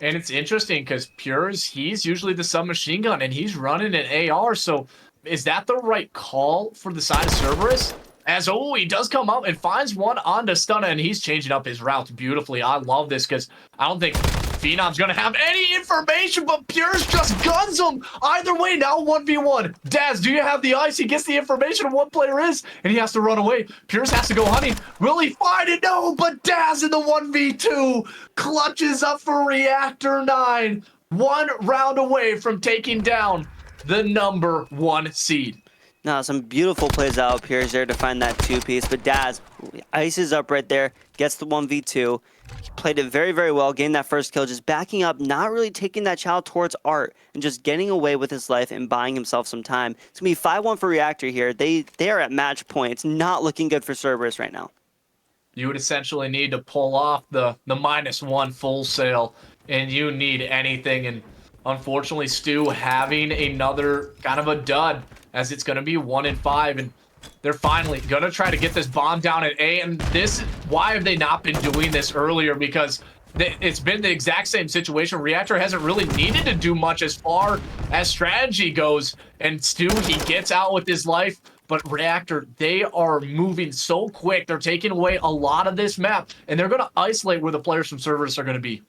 And it's interesting because Pures, he's usually the submachine gun, and he's running an AR. So is that the right call for the side of Cerberus? As, oh, he does come up and finds one onto Stunna, and he's changing up his routes beautifully. I love this because I don't think Phenom's going to have any information, but Pures just guns him. Either way, now 1v1. Daz, do you have the ice? He gets the information of what player is, and he has to run away. Pures has to go hunting. Will he find it? No, but Daz in the 1v2 clutches up for Reactor9. 1 round away from taking down the number 1 seed. Now, some beautiful plays out. Pierre's there to find that two-piece, but Daz ices up right there, gets the 1v2. He played it very, very well, gained that first kill, just backing up, not really taking that child towards Art, and just getting away with his life and buying himself some time. It's going to be 5-1 for Reactor here. They are at match point. It's not looking good for Cerberus right now. You would essentially need to pull off the -1 full sail, and you need anything. And unfortunately, Stu having another kind of a dud, as it's going to be 1-5, and they're finally going to try to get this bomb down at A. And this, why have they not been doing this earlier? Because it's been the exact same situation. Reactor hasn't really needed to do much as far as strategy goes, and Stu, he gets out with his life. But Reactor, they are moving so quick. They're taking away a lot of this map, and they're going to isolate where the players from Cerberus are going to be.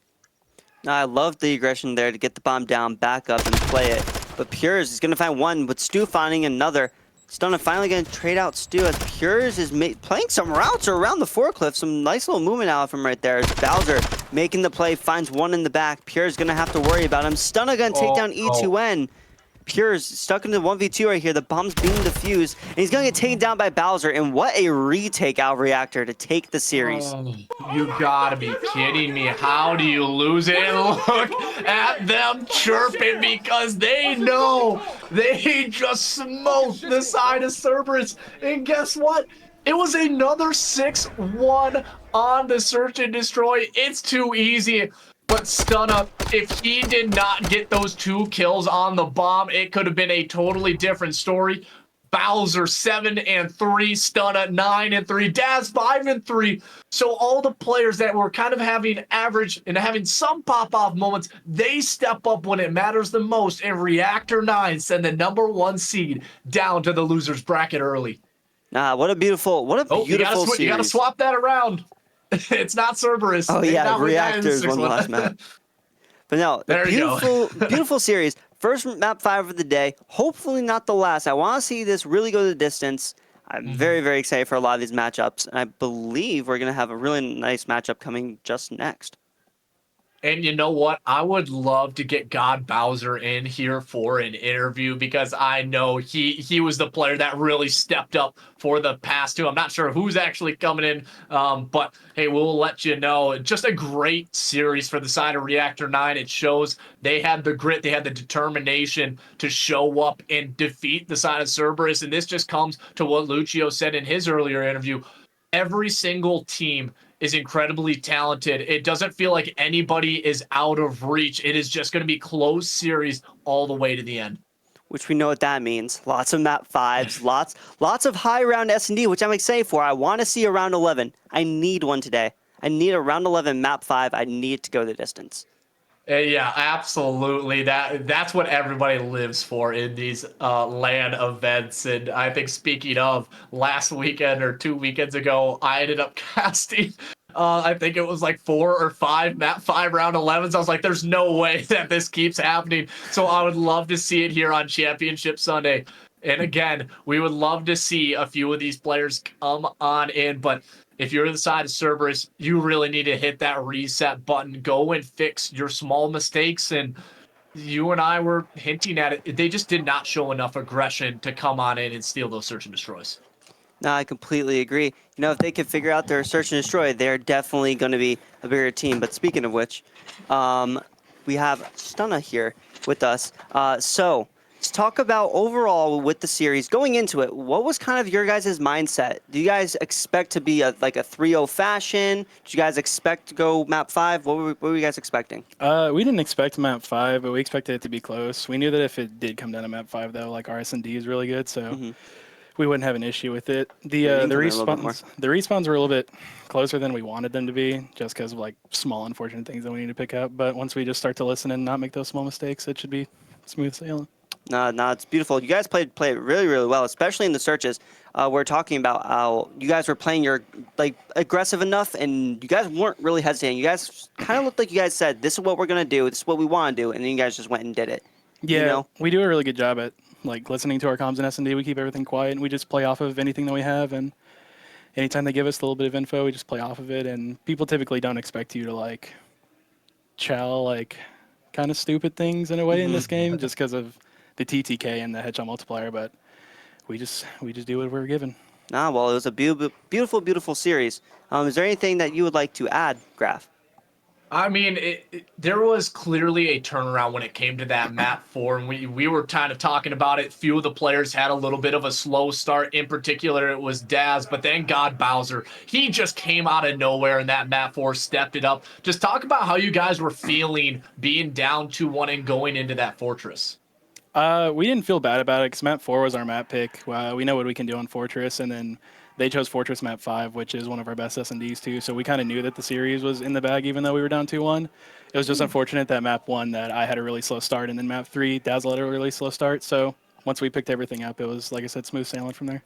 I love the aggression there to get the bomb down, back up, and play it. But Pures is going to find one, with Stu finding another. Stunna finally going to trade out Stu as Pures is playing some routes around the forklift. Some nice little movement out of him right there. As Bowser making the play, finds one in the back. Pures going to have to worry about him. Stunna going to take down E2N. Pures stuck into 1v2 right here. The bomb's being defused, and he's going to get taken down by Bowser. And what a retake out Reactor to take the series. Oh, you gotta be kidding me. How do you lose it? Look at them chirping because they know they just smoked the side of Cerberus. And guess what? It was another 6-1 on the Search and Destroy. It's too easy. But Stunna, if he did not get those 2 kills on the bomb, it could have been a totally different story. Bowser 7-3, Stunna 9-3, Daz 5-3. So all the players that were kind of having average and having some pop-off moments, they step up when it matters the most. And Reactor9 send the #1 seed down to the losers bracket early. What a beautiful series. You gotta swap that around. It's not Cerberus. Oh yeah, Reactors won the last map. But no, beautiful series. First map 5 of the day. Hopefully not the last. I want to see this really go the distance. I'm very, very excited for a lot of these matchups. And I believe we're going to have a really nice matchup coming just next. And you know what? I would love to get God Bowser in here for an interview because I know he was the player that really stepped up for the past 2. I'm not sure who's actually coming in, but hey, we'll let you know. Just a great series for the side of Reactor9. It shows they had the grit, they had the determination to show up and defeat the side of Cerberus. And this just comes to what Lucio said in his earlier interview. Every single team is incredibly talented. It doesn't feel like anybody is out of reach. It is just going to be close series all the way to the end. Which we know what that means. Lots of map 5s, lots of high round S&D, which I'm excited for. I want to see a round 11. I need one today. I need a round 11 map 5. I need to go the distance. Yeah, absolutely. That's what everybody lives for in these LAN events. And I think speaking of last weekend or 2 weekends ago, I ended up casting. I think it was like 4 or 5 map 5 round 11s. I was like, there's no way that this keeps happening. So I would love to see it here on Championship Sunday. And again, we would love to see a few of these players come on in, but if you're the side of Cerberus, you really need to hit that reset button. Go and fix your small mistakes. And you and I were hinting at it. They just did not show enough aggression to come on in and steal those search and destroys. No, I completely agree. You know, if they can figure out their search and destroy, they're definitely going to be a bigger team. But speaking of which, we have Stunna here with us. So let's talk about overall with the series going into it. What was kind of your guys' mindset? Do you guys expect to be like a 3-0 fashion? Did you guys expect to go map 5? What were you guys expecting? We didn't expect map 5, but we expected it to be close. We knew that if it did come down to map 5, though, like our S&D is really good, so we wouldn't have an issue with it. The respawns were a little bit closer than we wanted them to be, just because of like small unfortunate things that we need to pick up. But once we just start to listen and not make those small mistakes, it should be smooth sailing. No, it's beautiful. You guys played really, really well, especially in the searches. We're talking about how you guys were playing your aggressive enough, and you guys weren't really hesitating. You guys kind of looked like you guys said, "This is what we're gonna do. This is what we want to do," and then you guys just went and did it. Yeah, you know? We do a really good job at like listening to our comms and S&D. We keep everything quiet, and we just play off of anything that we have. And anytime they give us a little bit of info, we just play off of it. And people typically don't expect you to like chow like kind of stupid things in a way in this game, just because of the TTK and the headshot multiplier. But we just do what we're given. Ah, well, it was a beautiful, beautiful series. Is there anything that you would like to add, Graf? I mean, there was clearly a turnaround when it came to that map 4, and we were kind of talking about it. Few of the players had a little bit of a slow start. In particular, it was Daz, but then God Bowser, he just came out of nowhere in that map 4, stepped it up. Just talk about how you guys were feeling being down 2-1 and going into that fortress. We didn't feel bad about it because map 4 was our map pick. We know what we can do on Fortress, and then they chose Fortress map 5, which is one of our best S&Ds too. So we kind of knew that the series was in the bag, even though we were down 2-1. It was just unfortunate that map 1 that I had a really slow start, and then map 3, Dazzle had a really slow start. So once we picked everything up, it was, like I said, smooth sailing from there.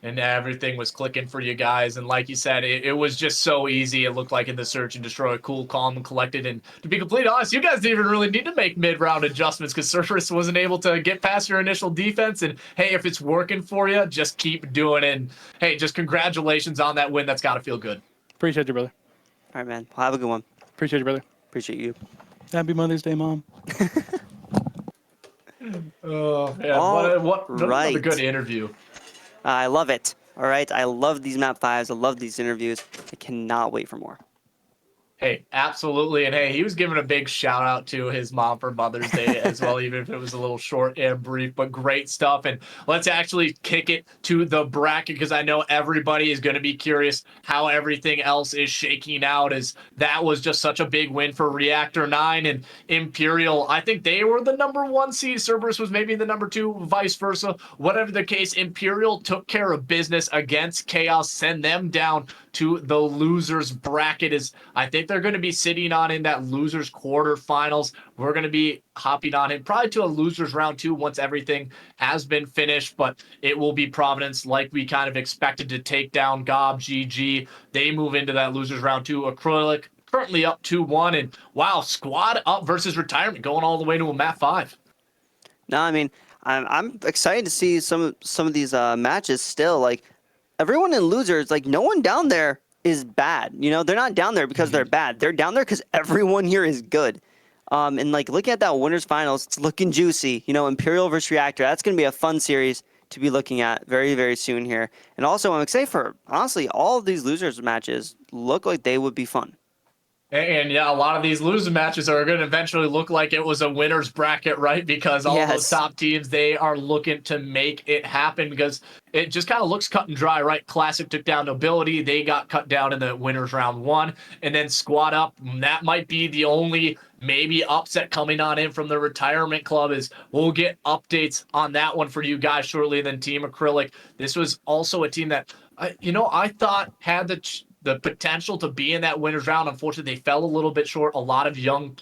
And everything was clicking for you guys. And like you said, it was just so easy. It looked like in the search and destroy, cool, calm, and collected. And to be completely honest, you guys didn't even really need to make mid-round adjustments because Cerberus wasn't able to get past your initial defense. And hey, if it's working for you, just keep doing it. And hey, just congratulations on that win. That's got to feel good. Appreciate you, brother. All right, man. Well, have a good one. Appreciate you, brother. Appreciate you. Happy Mother's Day, Mom. Oh, man. All What right. a good interview. I love it. All right. I love these map 5s. I love these interviews. I cannot wait for more. Hey, absolutely. And hey, he was giving a big shout out to his mom for Mother's Day as well, even if it was a little short and brief, but great stuff. And let's actually kick it to the bracket because I know everybody is going to be curious how everything else is shaking out, as that was just such a big win for Reactor 9 and Imperial. I think they were the number 1 seed. Cerberus was maybe the number 2, vice versa. Whatever the case, Imperial took care of business against Chaos, send them down to the losers bracket. Is I think they're going to be sitting on in that losers quarterfinals. We're going to be hopping on him probably to a losers round 2 once everything has been finished, but it will be Providence like we kind of expected to take down Gob GG. They move into that losers round 2. Acrylic currently up 2-1, and wow, squad up versus retirement going all the way to a map 5. No, I mean, I'm excited to see some of these matches still. Like, everyone in losers, like, no one down there is bad. You know, they're not down there because they're bad. They're down there because everyone here is good. And like, looking at that winners finals, it's looking juicy. You know, Imperial versus Reactor. That's going to be a fun series to be looking at very, very soon here. And also, I'm excited for, honestly, all of these losers matches look like they would be fun. And yeah, a lot of these loser matches are going to eventually look like it was a winner's bracket, right? Because all those top teams, they are looking to make it happen because it just kind of looks cut and dry, right? Classic took down Nobility. They got cut down in the winners round 1. And then Squad Up, that might be the only maybe upset coming on in from the retirement club. Is we'll get updates on that one for you guys shortly. And then Team Acrylic, this was also a team that, I thought had the potential to be in that winners round. Unfortunately, they fell a little bit short. A lot of young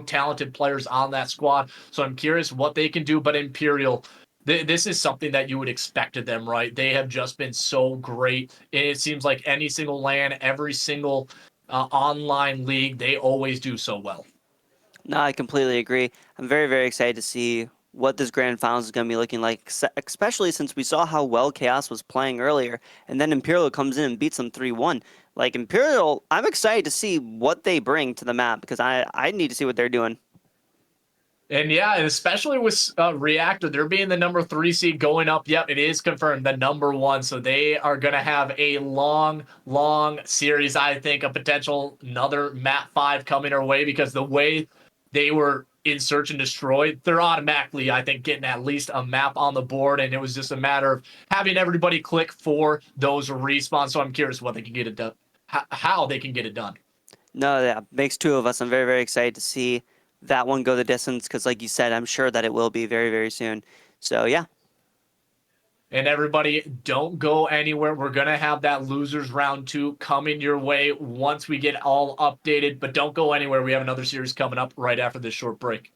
talented players on that squad. So I'm curious what they can do. But Imperial, this is something that you would expect of them, right? They have just been so great. It seems like any single LAN, every single online league, they always do so well. No, I completely agree. I'm very, very excited to see what this grand finals is going to be looking like, especially since we saw how well Chaos was playing earlier, and then Imperial comes in and beats them 3-1. Like, Imperial, I'm excited to see what they bring to the map because I need to see what they're doing. And yeah, and especially with Reactor, they're being the number 3 seed going up. Yep, it is confirmed, the number 1. So they are going to have a long, long series. I think a potential another map 5 coming our way because the way they were in search and destroy, they're automatically, I think, getting at least a map on the board. And it was just a matter of having everybody click for those respawns. So I'm curious what they can get it done, how they can get it done. No, yeah, makes 2 of us. I'm very, very excited to see that one go the distance because, like you said, I'm sure that it will be very, very soon. So, yeah. And everybody, don't go anywhere. We're going to have that losers round 2 coming your way once we get all updated. But don't go anywhere. We have another series coming up right after this short break.